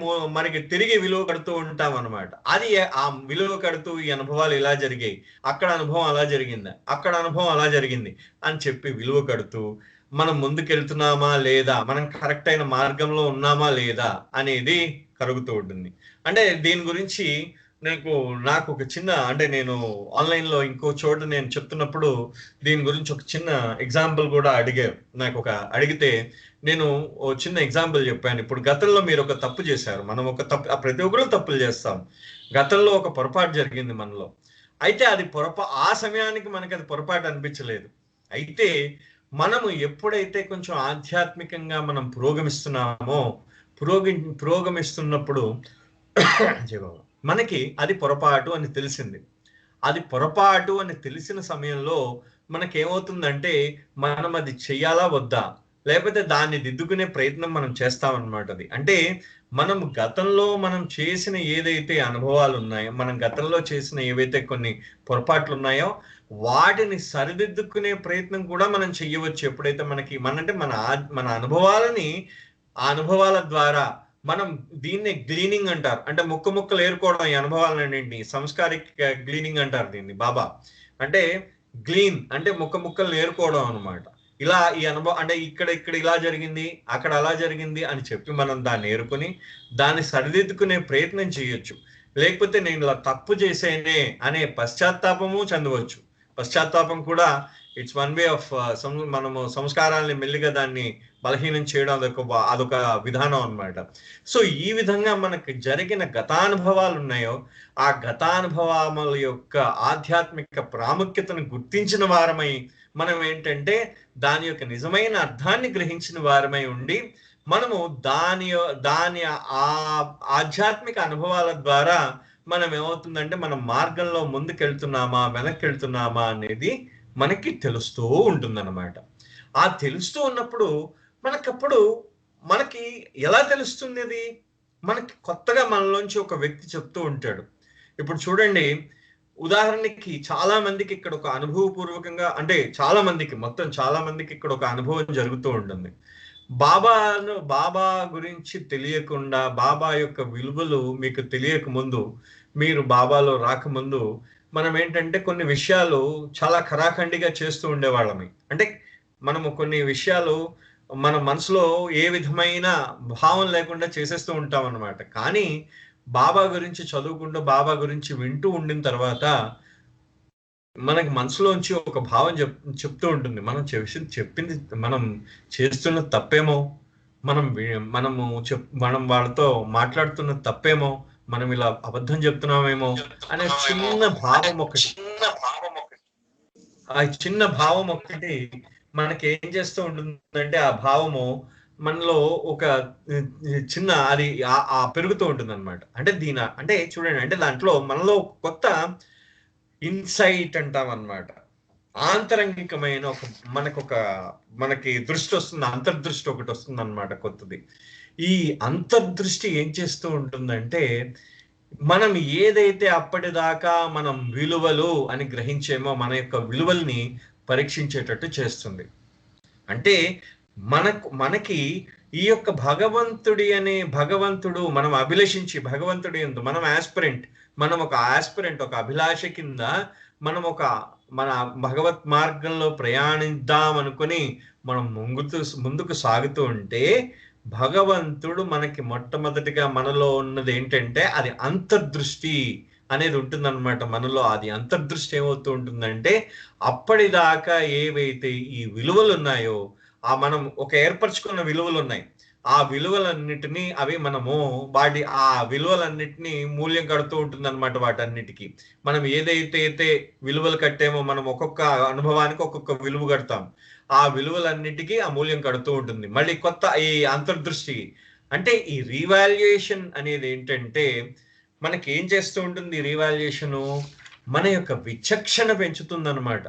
విలువ కడుతూ ఉంటాం అనమాట. అది ఆ విలువ కడుతూ ఈ అనుభవాలు ఇలా జరిగాయి, అక్కడ అనుభవం అలా జరిగింది, అక్కడ అనుభవం అలా జరిగింది అని చెప్పి విలువ కడుతూ మనం ముందుకెళ్తున్నామా లేదా, మనం కరెక్ట్ అయిన మార్గంలో ఉన్నామా లేదా అనేది కరుగుతూ ఉంటుంది. అంటే దీని గురించి నాకు ఒక చిన్న, అంటే నేను ఆన్లైన్లో ఇంకో చోట నేను చెప్తున్నప్పుడు దీని గురించి ఒక చిన్న ఎగ్జాంపుల్ కూడా అడిగితే నేను ఓ చిన్న ఎగ్జాంపుల్ చెప్పాను. ఇప్పుడు గతంలో మీరు ఒక తప్పు చేశారు, మనం ఒక తప్పు, ప్రతి ఒక్కరూ తప్పులు చేస్తాం. గతంలో ఒక పొరపాటు జరిగింది మనలో. అయితే అది ఆ సమయానికి మనకి అది పొరపాటు అనిపించలేదు. అయితే మనము ఎప్పుడైతే కొంచెం ఆధ్యాత్మికంగా మనం పురోగమిస్తున్నప్పుడు మనకి అది పొరపాటు అని తెలిసింది. అది పొరపాటు అని తెలిసిన సమయంలో మనకేమవుతుందంటే మనం అది చెయ్యాలా వద్దా, లేకపోతే దాన్ని దిద్దుకునే ప్రయత్నం మనం చేస్తామన్నమాట. అది అంటే గతంలో మనం చేసిన ఏదైతే అనుభవాలు ఉన్నాయో, మనం గతంలో చేసిన ఏవైతే కొన్ని పొరపాట్లు ఉన్నాయో వాటిని సరిదిద్దుకునే ప్రయత్నం కూడా మనం చెయ్యవచ్చు. ఎప్పుడైతే మన అనుభవాలని, ఆ అనుభవాల ద్వారా మనం దీన్ని గ్లీనింగ్ అంటారు. అంటే ముక్కలు ఏరుకోవడం, ఈ అనుభవాలన్నింటినీ సంస్కారిక గ్లీనింగ్ అంటారు దీన్ని. బాబా అంటే గ్లీన్ అంటే ముక్కలు ఏరుకోవడం అనమాట. ఇలా ఈ అనుభవం అంటే ఇక్కడ ఇలా జరిగింది, అక్కడ అలా జరిగింది అని చెప్పి మనం దాన్ని ఏరుకొని దాన్ని సరిదిద్దుకునే ప్రయత్నం చేయొచ్చు. లేకపోతే నేను ఇలా తప్పు చేసేనే అనే పశ్చాత్తాపము చెందవచ్చు. పశ్చాత్తాపం కూడా ఇట్స్ వన్ వే ఆఫ్ మనము సంస్కారాలని మెల్లిగా దాన్ని బలహీనం చేయడం, అదొక విధానం అనమాట. సో ఈ విధంగా మనకు జరిగిన గతానుభవాలు ఉన్నాయో ఆ గతానుభవాల యొక్క ఆధ్యాత్మిక ప్రాముఖ్యతను గుర్తించిన వారమై మనం ఏంటంటే దాని యొక్క నిజమైన అర్థాన్ని గ్రహించిన వారమై ఉండి మనము దాని ఆధ్యాత్మిక అనుభవాల ద్వారా మనం ఏమవుతుందంటే మనం మార్గంలో ముందుకెళ్తున్నామా వెనక్కి వెళ్తున్నామా అనేది మనకి తెలుస్తూ ఉంటుందన్నమాట. ఆ తెలుస్తూ ఉన్నప్పుడు మనకి ఎలా తెలుస్తుంది అది? మనకి కొత్తగా మనలోంచి ఒక వ్యక్తి చెప్తూ ఉంటాడు. ఇప్పుడు చూడండి, ఉదాహరణకి చాలా మందికి ఇక్కడ ఒక అనుభవపూర్వకంగా, అంటే చాలా మందికి, మొత్తం చాలా మందికి ఇక్కడ ఒక అనుభవం జరుగుతూ ఉంటుంది. బాబా గురించి తెలియకుండా, బాబా యొక్క విలువలు మీకు తెలియక ముందు, మీరు బాబాలో రాకముందు, మనం ఏంటంటే కొన్ని విషయాలు చాలా ఖరాఖండిగా చేస్తూ ఉండేవాళ్ళమి. అంటే మనము కొన్ని విషయాలు మన మనసులో ఏ విధమైన భావం లేకుండా చేసేస్తూ ఉంటాం అన్నమాట. కానీ బాబా గురించి చదువుకుంటూ, బాబా గురించి వింటూ ఉండిన తర్వాత మనకి మనసులోంచి ఒక భావం చెప్తూ ఉంటుంది. మనం చెప్పింది, మనం చేస్తున్న తప్పేమో, మనం వాళ్ళతో మాట్లాడుతున్న తప్పేమో, మనం ఇలా అబద్ధం చెప్తున్నామేమో అనే చిన్న భావం ఒకటి, ఆ చిన్న భావం ఒకటి మనకి ఏం చేస్తూ ఉంటుందంటే, ఆ భావము మనలో ఒక చిన్న అది పెరుగుతూ ఉంటుంది అనమాట. అంటే అంటే చూడండి, అంటే దాంట్లో మనలో కొత్త ఇన్సైట్ అంటాం అన్నమాట. ఆంతరంగికమైన మనకి దృష్టి వస్తుంది, అంతర్దృష్టి ఒకటి వస్తుంది అనమాట, కొత్తది. ఈ అంతర్దృష్టి ఏం చేస్తూ ఉంటుందంటే, మనం ఏదైతే అప్పటిదాకా మనం విలువలు అని గ్రహించేమో, మన యొక్క విలువల్ని పరీక్షించేటట్టు చేస్తుంది. అంటే మనకి ఈ యొక్క భగవంతుడు మనం అభిలషించి, భగవంతుడు ఎందు మనం ఒక ఆస్పిరెంట్, ఒక అభిలాష కింద మనం మన భగవత్ మార్గంలో ప్రయాణిద్దాం అనుకుని మనం ముందుకు సాగుతూ ఉంటే, భగవంతుడు మనకి మొట్టమొదటిగా మనలో ఉన్నది ఏంటంటే అది అంతర్దృష్టి అనేది ఉంటుందన్నమాట. మనలో అది అంతర్దృష్టి ఏమవుతూ ఉంటుందంటే, అప్పటిదాకా ఏవైతే ఈ విలువలు ఉన్నాయో, మనం ఒక ఏర్పరచుకున్న విలువలు ఉన్నాయి, ఆ విలువలన్నిటినీ ఆ విలువలన్నిటినీ మూల్యం కడుతూ ఉంటుందన్నమాట. వాటన్నిటికీ మనం ఏదైతే విలువలు కట్టామో, మనం ఒక్కొక్క అనుభవానికి ఒక్కొక్క విలువ కడతాం. ఆ విలువలన్నిటికీ ఆ మూల్యం కడుతూ ఉంటుంది. మళ్ళీ కొత్త ఈ అంతర్దృష్టి, అంటే ఈ రీవాల్యుయేషన్ అనేది ఏంటంటే, మనకి ఏం చేస్తూ ఉంటుంది రీవాల్యుయేషను? మన యొక్క విచక్షణ పెంచుతుంది అనమాట.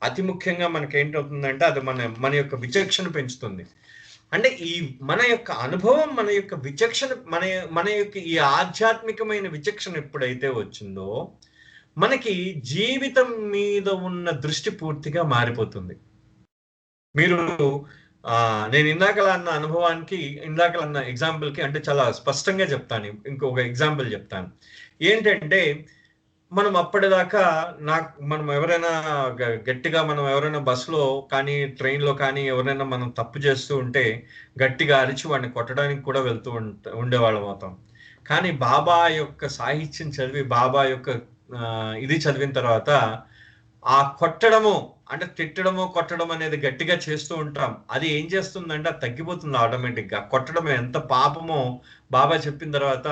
అతి ముఖ్యంగా మనకి ఏంటవుతుందంటే, అది మన యొక్క విచక్షణ పెంచుతుంది. అంటే ఈ మన యొక్క అనుభవం, మన యొక్క విచక్షణ, మన యొక్క ఈ ఆధ్యాత్మికమైన విచక్షణ ఎప్పుడైతే వచ్చిందో, మనకి జీవితం మీద ఉన్న దృష్టి పూర్తిగా మారిపోతుంది. మీరు నేను ఇందాకలన్న అనుభవానికి, ఇందాకలన్న ఎగ్జాంపుల్కి అంటే చాలా స్పష్టంగా చెప్తాను. ఇంకొక ఎగ్జాంపుల్ చెప్తాను. ఏంటంటే, మనం అప్పటిదాకా మనం ఎవరైనా గట్టిగా, మనం ఎవరైనా బస్సులో కానీ ట్రైన్లో కానీ ఎవరైనా మనం తప్పు చేస్తూ ఉంటే గట్టిగా అరిచి వాడిని కొట్టడానికి కూడా వెళ్తూ ఉండేవాళ్ళం అవుతాం. కానీ బాబా యొక్క సాహిత్యం చదివి, బాబా యొక్క ఇది చదివిన తర్వాత, ఆ కొట్టడము అంటే తిట్టడము, కొట్టడం అనేది గట్టిగా చేస్తూ ఉంటాం. అది ఏం చేస్తుందంటే అది తగ్గిపోతుంది ఆటోమేటిక్గా. కొట్టడం ఎంత పాపమో బాబా చెప్పిన తర్వాత,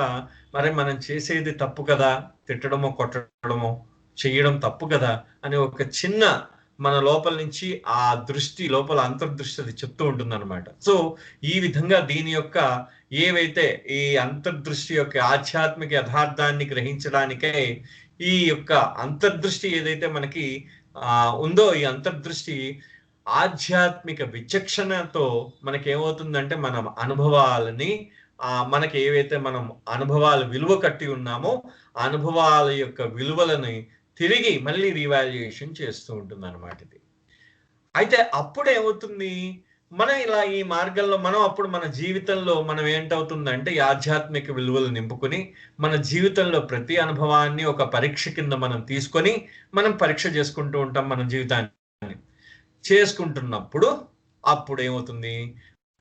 మరి మనం చేసేది తప్పు కదా, తిట్టడమో కొట్టడమో చెయ్యడం తప్పు కదా అని ఒక చిన్న మన లోపల నుంచి ఆ దృష్టి, లోపల అంతర్దృష్టి అది చెప్తూ ఉంటుంది అనమాట. సో ఈ విధంగా దీని యొక్క ఏవైతే ఈ అంతర్దృష్టి యొక్క ఆధ్యాత్మిక యథార్థాన్ని గ్రహించడానికే ఈ యొక్క అంతర్దృష్టి ఏదైతే మనకి ఉందో, ఈ అంతర్దృష్టి ఆధ్యాత్మిక విచక్షణతో మనకి ఏమవుతుందంటే, మన అనుభవాలని మనకి ఏవైతే మనం అనుభవాలు విలువ కట్టి ఉన్నామో, అనుభవాల యొక్క విలువలని తిరిగి మళ్ళీ రీవాల్యుయేషన్ చేస్తూ ఉంటుంది అన్నమాట ఇది. అయితే అప్పుడు ఏమవుతుంది, మనం ఇలా ఈ మార్గంలో అప్పుడు మన జీవితంలో మనం ఏంటవుతుందంటే, ఈ ఆధ్యాత్మిక విలువలు నింపుకొని మన జీవితంలో ప్రతి అనుభవాన్ని ఒక పరీక్ష కింద మనం తీసుకొని మనం పరీక్ష చేసుకుంటూ ఉంటాం. మన జీవితాన్ని చేసుకుంటున్నప్పుడు అప్పుడు ఏమవుతుంది,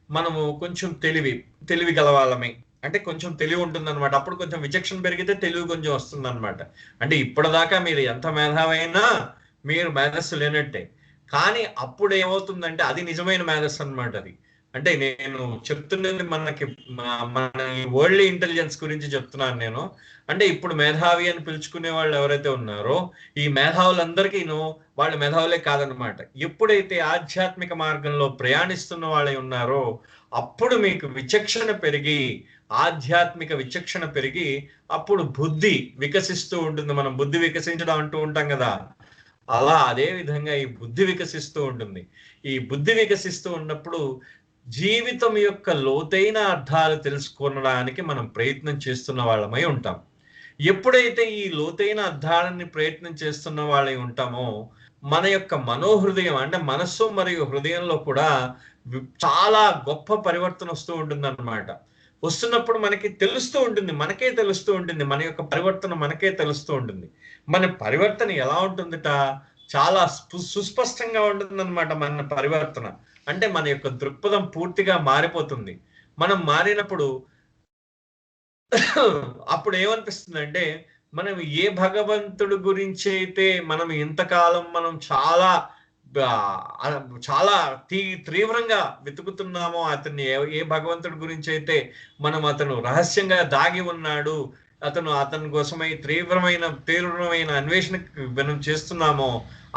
మనము కొంచెం తెలివి గలవాళ్ళమే, అంటే కొంచెం తెలివి ఉంటుంది అనమాట. అప్పుడు కొంచెం విచక్షణ పెరిగితే తెలివి కొంచెం వస్తుంది అనమాట. అంటే ఇప్పటిదాకా మీరు ఎంత మేధావైనా మీరు మేధస్సు లేనట్టే. కానీ అప్పుడు ఏమవుతుందంటే అది నిజమైన మేధస్సు అనమాట. అది అంటే నేను చెప్తున్నది మన వరల్డ్ ఇంటెలిజెన్స్ గురించి చెప్తున్నాను నేను. అంటే ఇప్పుడు మేధావి అని పిలుచుకునే వాళ్ళు ఎవరైతే ఉన్నారో, ఈ మేధావులందరికీ వాళ్ళు మేధావులే కాదనమాట. ఎప్పుడైతే ఆధ్యాత్మిక మార్గంలో ప్రయాణిస్తున్న వాళ్ళే ఉన్నారో, అప్పుడు మీకు విచక్షణ పెరిగి, ఆధ్యాత్మిక విచక్షణ పెరిగి, అప్పుడు బుద్ధి వికసిస్తూ ఉంటుంది. మనం బుద్ధి వికసించడం అంటూ ఉంటాం కదా, అలా అదే విధంగా ఈ బుద్ధి వికసిస్తూ ఉంటుంది. ఈ బుద్ధి వికసిస్తూ ఉన్నప్పుడు జీవితం యొక్క లోతైన అర్థాలు తెలుసుకోవడానికి మనం ప్రయత్నం చేస్తున్న వాళ్ళమై ఉంటాం. ఎప్పుడైతే ఈ లోతైన అర్థాలని ప్రయత్నం చేస్తున్న వాళ్ళై ఉంటామో, మన యొక్క మనోహృదయం అంటే మనస్సు మరియు హృదయంలో కూడా చాలా గొప్ప పరివర్తన వస్తూ ఉంటుందన్నమాట. వస్తున్నప్పుడు మనకి తెలుస్తూ ఉంటుంది, మనకే తెలుస్తూ ఉంటుంది, మన యొక్క పరివర్తన మనకే తెలుస్తూ ఉంటుంది. మన పరివర్తన ఎలా ఉంటుందిట? చాలా సుస్పష్టంగా ఉంటుందన్నమాట మన పరివర్తన. అంటే మన యొక్క దృక్పథం పూర్తిగా మారిపోతుంది. మనం మారినప్పుడు అప్పుడు ఏమనిపిస్తుందంటే, మనం ఏ భగవంతుడి గురించి అయితే మనం ఇంతకాలం మనం చాలా చాలా తీవ్రంగా వెతుకుతున్నామో, అతన్ని ఏ భగవంతుడి గురించి అయితే మనం అతను రహస్యంగా దాగి ఉన్నాడు, అతని కోసమై తీవ్రమైన అన్వేషణ మనం చేస్తున్నామో,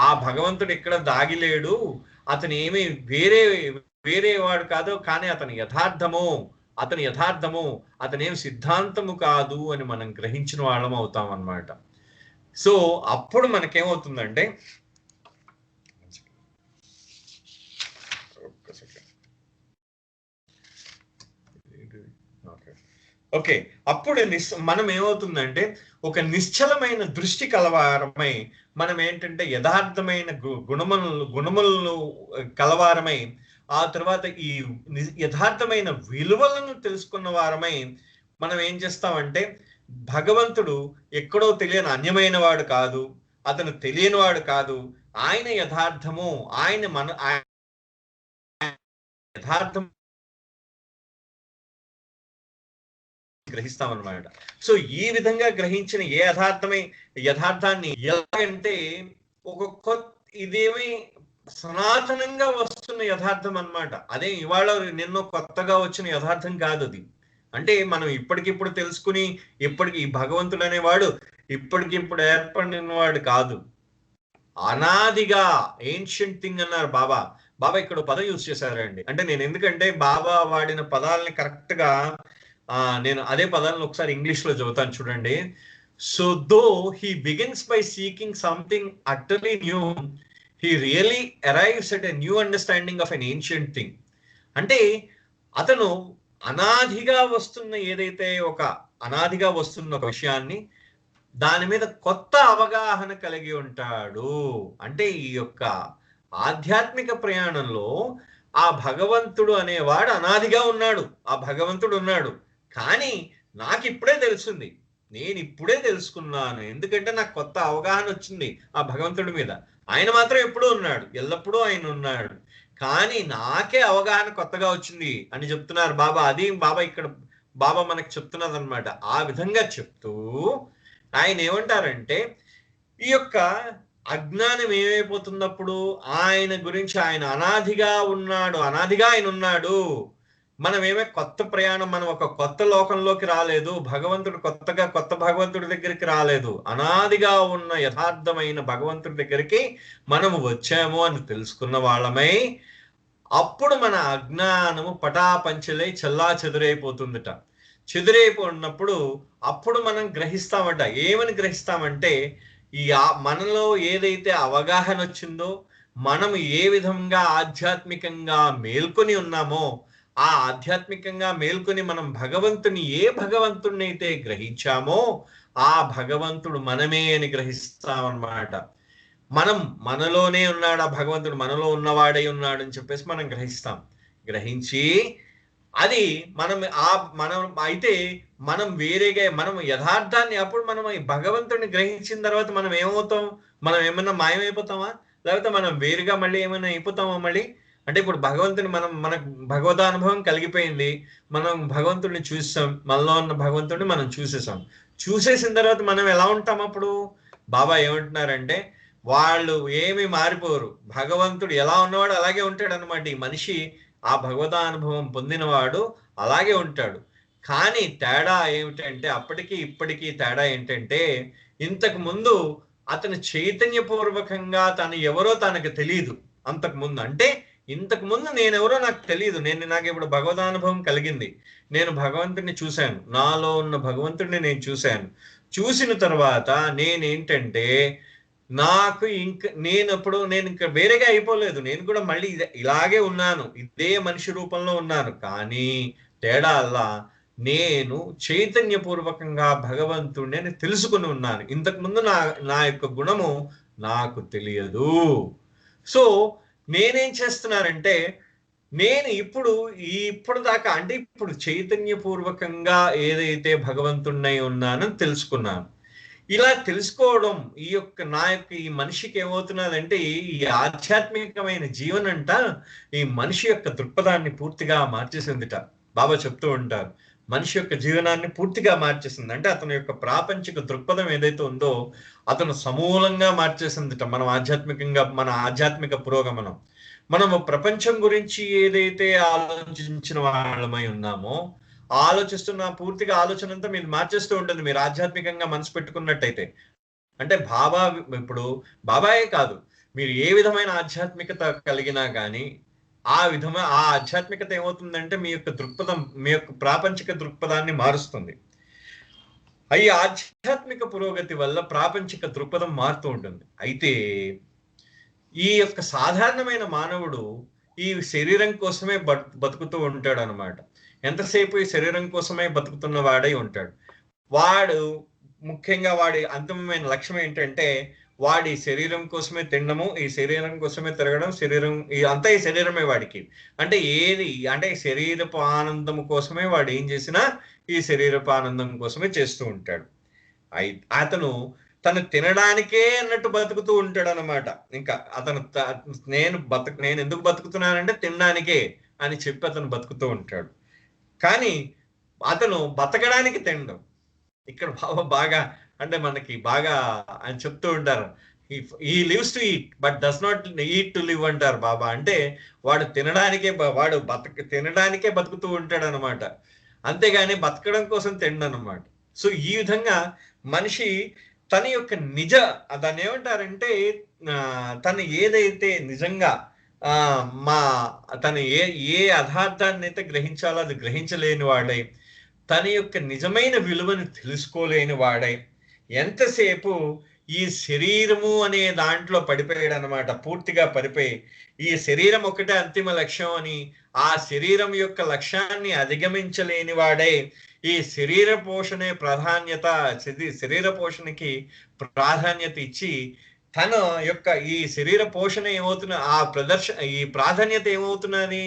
ఆ భగవంతుడు ఎక్కడ దాగిలేడు, అతను ఏమి వేరే వాడు కాదు, కానీ అతని యథార్థము అతనేం సిద్ధాంతము కాదు అని మనం గ్రహించిన వాళ్ళం అవుతాం అన్నమాట. సో అప్పుడు మనకేమవుతుందంటే, ఓకే, అప్పుడు మనం ఏమవుతుందంటే, ఒక నిశ్చలమైన దృష్టి కలవారమై, మనం ఏంటంటే యథార్థమైన గుణములను కలవారమై, ఆ తర్వాత ఈ యథార్థమైన విలువలను తెలుసుకున్న వారమై మనం ఏం చేస్తామంటే, భగవంతుడు ఎక్కడో తెలియని అన్యమైన వాడు కాదు, అతను తెలియని వాడు కాదు, ఆయన యథార్థము, ఆయన యథార్థం గ్రహిస్తామన్నమాట. సో ఈ విధంగా గ్రహించిన యథార్థాన్ని ఎలాగంటే, ఇదేమి సనాతనంగా వస్తున్న యథార్థం అన్నమాట. అదే ఇవాళ నిన్నో కొత్తగా వచ్చిన యథార్థం కాదు అది. అంటే మనం ఇప్పటికిప్పుడు తెలుసుకుని ఈ భగవంతుడు అనేవాడు ఇప్పటికిప్పుడు ఏర్పడిన వాడు కాదు. అనాదిగా ఏన్షియంట్ థింగ్ అన్నారు బాబా. ఇక్కడ పదం యూజ్ చేశారండి. అంటే నేను ఎందుకంటే బాబా వాడిన పదాలని కరెక్ట్ గా నేను అదే పదాలను ఒకసారి ఇంగ్లీష్ లో చదువుతాను చూడండి. So though he begins by seeking something utterly new, he really arrives at a new understanding of an ancient thing. అంటే అతను అనాదిగా వస్తున్న ఒక విషయాన్ని దాని మీద కొత్త అవగాహన కలిగి ఉంటాడు. అంటే ఈ యొక్క ఆధ్యాత్మిక ప్రయాణంలో ఆ భగవంతుడు అనేవాడు అనాదిగా ఉన్నాడు, ఆ భగవంతుడు ఉన్నాడు. కానీ నాకు ఇప్పుడే తెలిసింది, నేను ఇప్పుడే తెలుసుకున్నాను, ఎందుకంటే నాకు కొత్త అవగాహన వచ్చింది ఆ భగవంతుడి మీద. ఆయన మాత్రం ఎప్పుడూ ఉన్నాడు, ఎల్లప్పుడూ ఆయన ఉన్నాడు, కానీ నాకే అవగాహన కొత్తగా వచ్చింది అని చెప్తున్నారు బాబా. అది ఇక్కడ బాబా మనకు చెప్తున్నది అనమాట. ఆ విధంగా చెప్తూ ఆయన ఏమంటారంటే, ఈ యొక్క అజ్ఞానం ఏమైపోతున్నప్పుడు ఆయన గురించి, ఆయన అనాదిగా ఆయన ఉన్నాడు. మనం కొత్త ప్రయాణం, మనం ఒక కొత్త లోకంలోకి రాలేదు, కొత్త భగవంతుడి దగ్గరికి రాలేదు, అనాదిగా ఉన్న యథార్థమైన భగవంతుడి దగ్గరికి మనము వచ్చాము అని తెలుసుకున్న వాళ్ళమై, అప్పుడు మన అజ్ఞానము పటాపంచలై చెల్లా చెదురైపోతుందట. చెదురైపోయినప్పుడు అప్పుడు మనం గ్రహిస్తామట. ఏమని గ్రహిస్తామంటే, మనలో ఏదైతే అవగాహన వచ్చిందో, మనం ఏ విధంగా ఆధ్యాత్మికంగా మేల్కొని ఉన్నామో, ఆ ఆధ్యాత్మికంగా మేల్కొని మనం ఏ భగవంతుడిని అయితే గ్రహించామో, ఆ భగవంతుడు మనమే అని గ్రహిస్తామన్నమాట. మనలోనే ఉన్నాడు ఆ భగవంతుడు, మనలో ఉన్నవాడై ఉన్నాడు అని చెప్పేసి మనం గ్రహించి అది మనం వేరేగా మనం యథార్థాన్ని, అప్పుడు మనం ఈ భగవంతుడిని గ్రహించిన తర్వాత మనం ఏమవుతాం? మనం ఏమన్నా మాయమైపోతామా? లేకపోతే మనం వేరుగా మళ్ళీ ఏమైనా అయిపోతామా మళ్ళీ? అంటే ఇప్పుడు భగవంతుని మనకు భగవదానుభవం కలిగిపోయింది, మనం భగవంతుడిని చూసాం, మనలో ఉన్న భగవంతుడిని మనం చూసేసిన తర్వాత మనం ఎలా ఉంటాం? అప్పుడు బాబా ఏమంటున్నారంటే, వాళ్ళు ఏమి మారిపోరు, భగవంతుడు ఎలా ఉన్నవాడు అలాగే ఉంటాడు అనమాట. ఈ మనిషి ఆ భగవదానుభవం పొందినవాడు అలాగే ఉంటాడు. కానీ తేడా ఏమిటంటే, అప్పటికి ఇప్పటికీ తేడా ఏంటంటే, ఇంతకు ముందు అతను చైతన్యపూర్వకంగా తను ఎవరో తనకు తెలియదు. అంతకుముందు అంటే, ఇంతకు ముందు నేనెవరో నాకు తెలియదు, నాకు ఇప్పుడు భగవదానుభవం కలిగింది, నేను భగవంతుడిని చూశాను, నాలో ఉన్న భగవంతుడిని నేను చూశాను. చూసిన తర్వాత నేనేంటంటే, నాకు నేను ఇంకా వేరేగా అయిపోలేదు. నేను కూడా మళ్ళీ ఇలాగే ఉన్నాను, ఇదే మనిషి రూపంలో ఉన్నాను. కానీ తేడా అల్లా నేను చైతన్యపూర్వకంగా భగవంతుడిని అని తెలుసుకుని ఉన్నాను. ఇంతకుముందు నా నా యొక్క గుణము నాకు తెలియదు. సో నేనేం చేస్తున్నానంటే, నేను ఇప్పుడు దాకా అంటే ఇప్పుడు చైతన్యపూర్వకంగా ఏదైతే భగవంతుణ్ణి ఉన్నానని తెలుసుకున్నాను. ఇలా తెలుసుకోవడం నా యొక్క ఈ మనిషికి ఏమవుతున్నదంటే, ఈ ఆధ్యాత్మికమైన జీవనంట ఈ మనిషి యొక్క దృక్పథాన్ని పూర్తిగా మార్చేసిందిట. బాబా చెప్తూ ఉంటారు, మనిషి యొక్క జీవనాన్ని పూర్తిగా మార్చేసింది. అంటే అతని యొక్క ప్రాపంచిక దృక్పథం ఏదైతే ఉందో అతను సమూలంగా మార్చేసిందిట. మన ఆధ్యాత్మిక పురోగమనం, మనము ప్రపంచం గురించి ఏదైతే ఆలోచించిన వాళ్ళమై ఉన్నామో ఆలోచిస్తున్న పూర్తిగా ఆలోచన అంతా మీరు మార్చేస్తూ ఉంటుంది, మీరు ఆధ్యాత్మికంగా మనసు పెట్టుకున్నట్టయితే. అంటే ఇప్పుడు బాబాయే కాదు, మీరు ఏ విధమైన ఆధ్యాత్మికత కలిగినా కానీ ఆ ఆధ్యాత్మికత ఏమవుతుందంటే మీ యొక్క దృక్పథం, మీ యొక్క ప్రాపంచిక దృక్పథాన్ని మారుస్తుంది. ఈ ఆధ్యాత్మిక పురోగతి వల్ల ప్రాపంచిక దృక్పథం మారుతూ ఉంటుంది. అయితే ఈ యొక్క సాధారణమైన మానవుడు ఈ శరీరం కోసమే బతుకుతూ ఉంటాడు అనమాట. ఎంతసేపు ఈ శరీరం కోసమే బతుకుతున్న వాడై ఉంటాడు. వాడు ముఖ్యంగా వాడి అంతిమమైన లక్ష్యం ఏంటంటే, వాడి శరీరం కోసమే తినడము, ఈ శరీరం కోసమే తిరగడం, అంతా ఈ శరీరమే వాడికి. అంటే శరీరపు ఆనందం కోసమే వాడు ఏం చేసినా ఈ శరీరపు ఆనందం కోసమే చేస్తూ ఉంటాడు. అతను తను తినడానికే అన్నట్టు బతుకుతూ ఉంటాడు అనమాట. ఇంకా అతను నేను ఎందుకు బతుకుతున్నానంటే తినడానికే అని చెప్పి అతను బతుకుతూ ఉంటాడు. కానీ అతను బతకడానికి తినడం. ఇక్కడ బాగా అంటే మనకి బాగా అని చెప్తూ ఉంటారు, ఈ lives to eat but does not eat to live అంటారు బాబా. అంటే వాడు తినడానికే బతుకుతూ ఉంటాడు అనమాట, అంతేగాని బతకడం కోసం తినడనమాట. సో ఈ విధంగా మనిషి తన యొక్క దాన్ని ఏమంటారంటే, తను ఏదైతే నిజంగా తను ఏ యథార్థాన్ని అయితే గ్రహించాలో అది గ్రహించలేని వాడై, తన యొక్క నిజమైన విలువను తెలుసుకోలేని వాడై ఎంతసేపు ఈ శరీరము అనే దాంట్లో పడిపోయాడు అనమాట. పూర్తిగా పడిపోయి ఈ శరీరం ఒకటే అంతిమ లక్ష్యం అని, ఆ శరీరం యొక్క లక్ష్యాన్ని అధిగమించలేని వాడై ఈ శరీర పోషణకి ప్రాధాన్యత ఇచ్చి తన యొక్క ఈ శరీర పోషణ ఏమవుతున్న ఈ ప్రాధాన్యత ఏమవుతున్నది,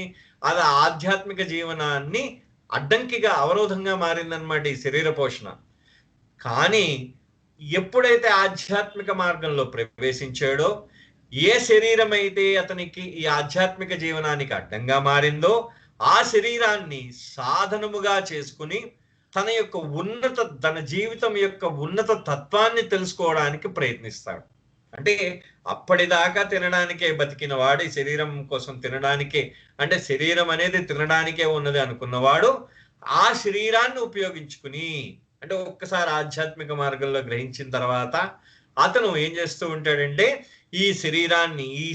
అది ఆధ్యాత్మిక జీవనాన్ని అడ్డంకిగా అవరోధంగా మారిందనమాట ఈ శరీర పోషణ. కానీ ఎప్పుడైతే ఆధ్యాత్మిక మార్గంలో ప్రవేశించాడో, ఏ శరీరం అయితే అతనికి ఈ ఆధ్యాత్మిక జీవనానికి అడ్డంగా మారిందో ఆ శరీరాన్ని సాధనముగా చేసుకుని తన జీవితం యొక్క ఉన్నత తత్వాన్ని తెలుసుకోవడానికి ప్రయత్నిస్తాడు. అంటే అప్పటిదాకా తినడానికే బతికిన వాడు, ఈ శరీరం కోసం తినడానికే, అంటే శరీరం అనేది తినడానికే ఉన్నది అనుకున్నవాడు ఆ శరీరాన్ని ఉపయోగించుకుని, అంటే ఒక్కసారి ఆధ్యాత్మిక మార్గంలో గ్రహించిన తర్వాత అతను ఏం చేస్తూ ఉంటాడంటే, ఈ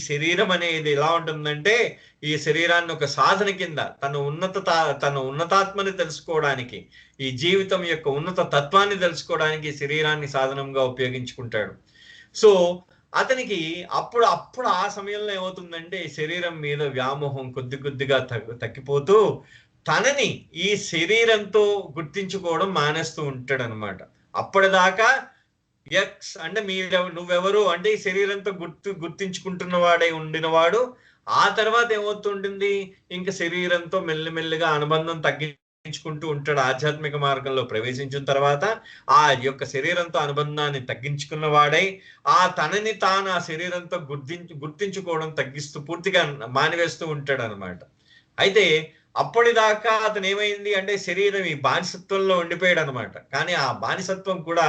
శరీరం అనేది ఎలా ఉంటుందంటే, ఈ శరీరాన్ని ఒక సాధన కింద తన ఉన్నతాత్మని తెలుసుకోవడానికి, ఈ జీవితం యొక్క ఉన్నత తత్వాన్ని తెలుసుకోవడానికి శరీరాన్ని సాధనంగా ఉపయోగించుకుంటాడు. సో అతనికి అప్పుడు ఆ సమయంలో ఏమవుతుందంటే, శరీరం మీద వ్యామోహం కొద్దిగా తగ్గిపోతూ తనని ఈ శరీరంతో గుర్తించుకోవడం మానేస్తూ ఉంటాడు అనమాట. అప్పటిదాకా అంటే నువ్వెవరు అంటే ఈ శరీరంతో గుర్తించుకుంటున్న వాడై ఉండినవాడు ఆ తర్వాత ఏమవుతుంటుంది, ఇంకా శరీరంతో మెల్లిమెల్లిగా అనుబంధం తగ్గించుకుంటూ ఉంటాడు. ఆధ్యాత్మిక మార్గంలో ప్రవేశించిన తర్వాత ఆ యొక్క శరీరంతో అనుబంధాన్ని తగ్గించుకున్న వాడై తనని తాను ఆ శరీరంతో గుర్తించుకోవడం తగ్గిస్తూ పూర్తిగా మానివేస్తూ ఉంటాడు అనమాట. అయితే అప్పటిదాకా అతను ఏమైంది అంటే, శరీరం ఈ బానిసత్వంలో ఉండిపోయాడు అనమాట. కానీ ఆ బానిసత్వం కూడా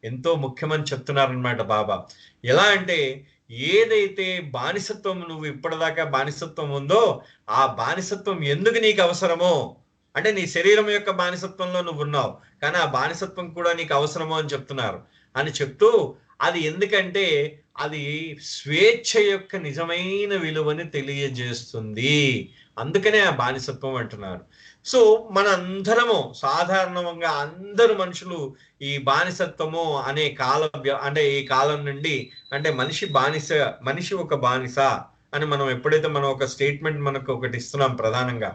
ఎంతో ముఖ్యమని చెప్తున్నారనమాట బాబా. ఎలా అంటే, ఏదైతే బానిసత్వం నువ్వు ఇప్పటిదాకా బానిసత్వం ఉందో ఆ బానిసత్వం ఎందుకు నీకు అవసరమో, అంటే నీ శరీరం యొక్క బానిసత్వంలో నువ్వు ఉన్నావు కానీ ఆ బానిసత్వం కూడా నీకు అవసరమో అని చెప్తున్నారు అని చెప్తూ, అది ఎందుకంటే అది స్వేచ్ఛ యొక్క నిజమైన విలువని తెలియజేస్తుంది. అందుకనే ఆ బానిసత్వం అంటున్నారు. సో మనందరము సాధారణంగా అందరు మనుషులు ఈ బానిసత్వము అనే అంటే ఈ కాలం నుండి, అంటే మనిషి ఒక బానిస అని మనం ఎప్పుడైతే మనం ఒక స్టేట్మెంట్ మనకు ఒకటి ఇస్తున్నాం ప్రధానంగా,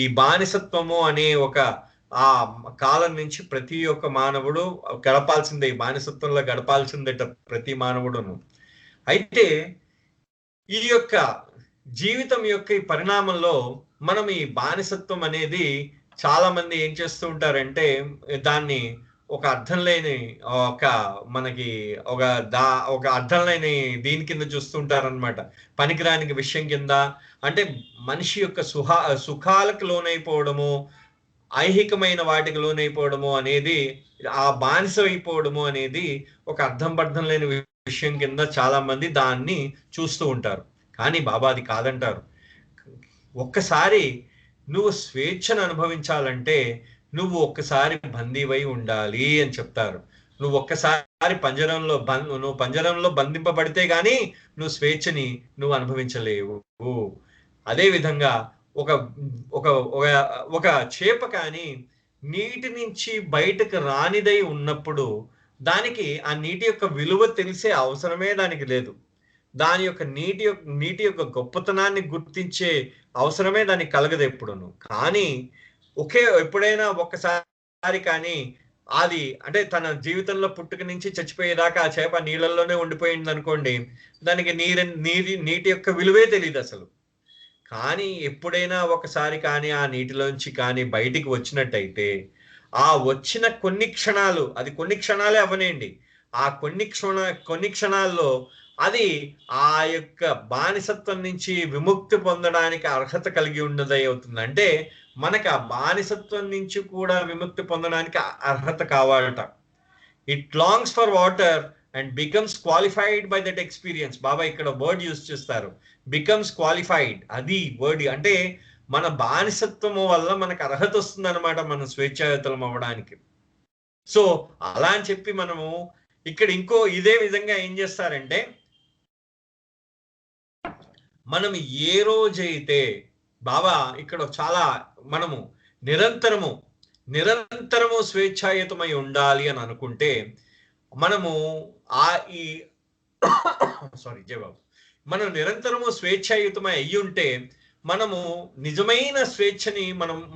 ఈ బానిసత్వము అనే ఒక ఆ కాలం నుంచి ప్రతి ఒక్క మానవుడు గడపాల్సిందే, ఈ బానిసత్వంలో గడపాల్సిందేట ప్రతి మానవుడును. అయితే ఈ యొక్క జీవితం యొక్క ఈ పరిణామంలో మనం ఈ బానిసత్వం అనేది చాలా మంది ఏం చేస్తూ ఉంటారంటే దాన్ని ఒక అర్థం లేని ఒక మనకి ఒక ఒక అర్థం లేని దీని కింద చూస్తుంటారనమాట, పనికిరాని విషయం కింద. అంటే మనిషి యొక్క సుఖాలకు లోనైపోవడము, ఐహికమైన వాటికి లోనైపోవడము అనేది, ఆ బానిస అయిపోవడము అనేది ఒక అర్థం పర్థం లేని విషయం కింద చాలా మంది దాన్ని చూస్తూ ఉంటారు. కానీ బాబా అది కాదంటారు. ఒక్కసారి నువ్వు స్వేచ్ఛను అనుభవించాలంటే నువ్వు ఒక్కసారి బందీవై ఉండాలి అని చెప్తారు. నువ్వు ఒక్కసారి నువ్వు పంజరంలో బంధింపబడితే గాని నువ్వు స్వేచ్ఛని నువ్వు అనుభవించలేవు. అదే విధంగా ఒక ఒక ఒక చేప కానీ నీటి నుంచి బయటకు రానిదై ఉన్నప్పుడు దానికి ఆ నీటి యొక్క విలువ తెలిసే అవసరమే దానికి లేదు. దాని యొక్క నీటి యొక్క గొప్పతనాన్ని గుర్తించే అవసరమే దానికి కలగదు ఎప్పుడును. కానీ ఎప్పుడైనా ఒక్కసారి కానీ అది అంటే తన జీవితంలో పుట్టుక నుంచి చచ్చిపోయేదాకా ఆ చేప నీళ్ళల్లోనే ఉండిపోయింది అనుకోండి, దానికి నీటి యొక్క విలువే తెలియదు అసలు. కానీ ఎప్పుడైనా ఒకసారి కానీ ఆ నీటిలోంచి కానీ బయటికి వచ్చినట్టయితే ఆ వచ్చిన కొన్ని క్షణాలు, అది కొన్ని క్షణాలే అవనేయండి, ఆ కొన్ని క్షణాల్లో అది ఆ యొక్క బానిసత్వం నుంచి విముక్తి పొందడానికి అర్హత కలిగి ఉన్నదై అవుతుంది. అంటే మనకు ఆ బానిసత్వం నుంచి కూడా విముక్తి పొందడానికి అర్హత కావాలట. It longs for water and becomes qualified by that experience. Baba ఇక్కడ వర్డ్ యూజ్ చేస్తారు, బికమ్స్ క్వాలిఫైడ్. అది వర్డ్ అంటే మన బానిసత్వము వల్ల మనకు అర్హత వస్తుంది అనమాట, మనం స్వేచ్ఛాయుతులం అవ్వడానికి. సో అలా అని చెప్పి మనము ఇక్కడ ఇదే విధంగా ఏం చేస్తారంటే, మనం ఏ రోజైతే బాబా ఇక్కడ చాలా మనము నిరంతరము స్వేచ్ఛాయుతమై ఉండాలి అని అనుకుంటే మనము ఈ సారీ జయబాబు, మనం నిరంతరము స్వేచ్ఛాయుతమై అయ్యి ఉంటే మనము నిజమైన స్వేచ్ఛని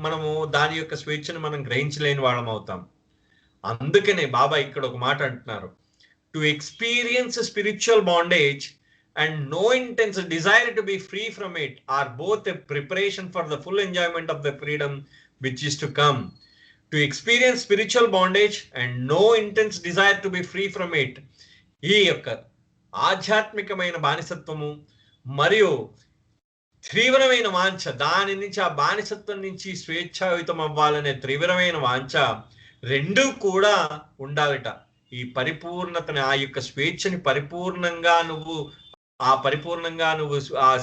మనము దాని యొక్క స్వేచ్ఛని మనం గ్రహించలేని వాళ్ళం అవుతాం. అందుకనే బాబా ఇక్కడ ఒక మాట అంటున్నారు, to experience spiritual bondage and no intense desire to be free from it are both a preparation for the full enjoyment of the freedom which is to come. To experience spiritual bondage and no intense desire to be free from it, ఈ యొక్క ఆధ్యాత్మికమైన బానిసత్వము మరియు తీవ్రమైన వాంఛ, దాని నుంచి ఆ బానిసత్వం నుంచి స్వేచ్ఛాయుతం అవ్వాలనే తీవ్రమైన వాంఛ రెండూ కూడా ఉండాలట. ఈ పరిపూర్ణతని, ఆ యొక్క స్వేచ్ఛని పరిపూర్ణంగా నువ్వు ఆ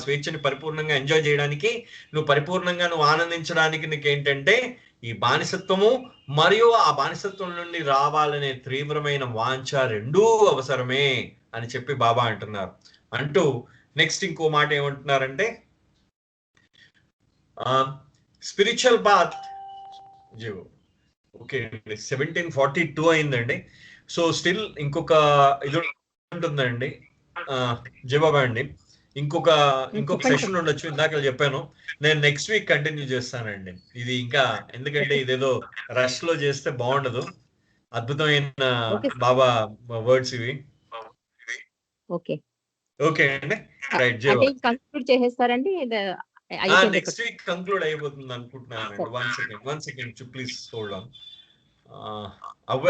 స్వేచ్ఛని పరిపూర్ణంగా ఎంజాయ్ చేయడానికి, నువ్వు ఆనందించడానికి నీకేంటంటే ఈ బానిసత్వము మరియు ఆ బానిసత్వం నుండి రావాలనే తీవ్రమైన వాంఛ రెండూ అవసరమే అని చెప్పి బాబా అంటున్నారు. అంటూ నెక్స్ట్ ఇంకో మాట ఏమంటున్నారంటే, స్పిరిచువల్ పాత్ ఓకే 1742 అయిందండి. సో స్టిల్ ఇంకొక ఇది ఉంటుందండి జయబాబా అండి, ఇంకొక సెషన్ ఉండొచ్చు. ఇందాక చెప్పాను, నేను నెక్స్ట్ వీక్ కంటిన్యూ చేస్తానండి ఇది. ఇంకా ఎందుకంటే ఇదేదో రష్ లో చేస్తే బాగుండదు. అద్భుతమైన బాబా వర్డ్స్ ఇవి. ఓకే అండి, రైట్. చేసేస్తారండి, నెక్స్ట్ వీక్ కంక్లూడ్ అయిపోతుంది అనుకుంటున్నాను. One second please hold on.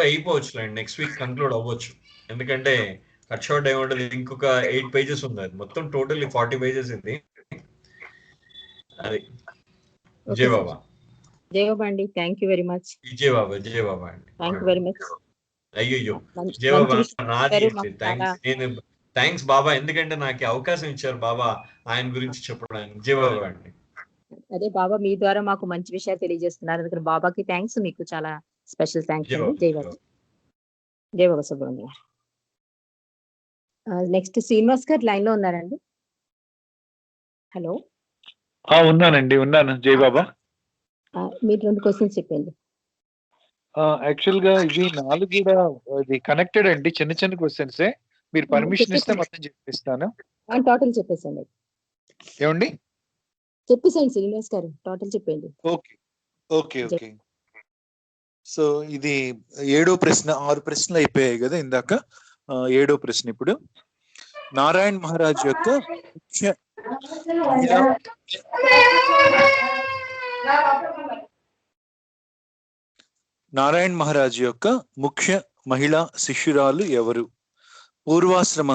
అయిపోవచ్చులేండి, నెక్స్ట్ వీక్ కంక్లూడ్ అవ్వచ్చు. ఎందుకంటే కట్ షార్ట్ ఏముంటది, ఇంకొక 8 పేజెస్ ఉంది, అది మొత్తం టోటల్లీ 40 పేజెస్ ఇది. అది జై బాబా. జై బాబా అండి, థ్యాంక్ యూ వెరీ మచ్. జై బాబా అండి, థ్యాంక్ యూ వెరీ మచ్. అయ్యో జై బాబా, నేను థ్యాంక్స్ బాబా, ఎందుకంటే నాకు అవకాశం ఇచ్చారు బాబా ఆయన గురించి చెప్పడానికి. జై బాబా అండి. అదే బాబా మీ ద్వారా మాకు మంచి విషయాలు తెలియజేస్తున్నారు, అందుకని బాబాకి థ్యాంక్స్, మీకు చాలా స్పెషల్ థ్యాంక్స్ అండి. జై బాబా. జై బాబా సుబ్రహ్మణ్య. నెక్స్ట్ శ్రీనివాస్ గారు లైన్ లో ఉన్నారండి. హలో. ఉన్నానండి, ఉన్నాను జై బాబా. మీరు 2 క్వశ్చన్స్ చెప్పండి. యాక్చువల్ గా ఇవి 4 కూడా ఇది కనెక్టెడ్ అండి, చిన్న చిన్న క్వశ్చన్సే. మీరు పర్మిషన్ ఇస్తే మొత్తం చెప్పిస్తాను. టోటల్ చెప్పేసండి. ఏమండి? చెప్పేసేయండి శ్రీనివాస్ గారు, టోటల్ చెప్పండి. Okay okay okay. సో ఇది 7వ ప్రశ్న. 6 ప్రశ్నలు అయిపోయాయి కదా ఇందాక. 7వ ప్రశ్న ఇప్పుడు. నారాయణ్ మహారాజ్ యొక్క ముఖ్య మహిళా నారాయణ్ మహారాజ్ యొక్క ముఖ్య మహిళా శిష్యురాలు ఎవరు? పూర్వాశ్రమం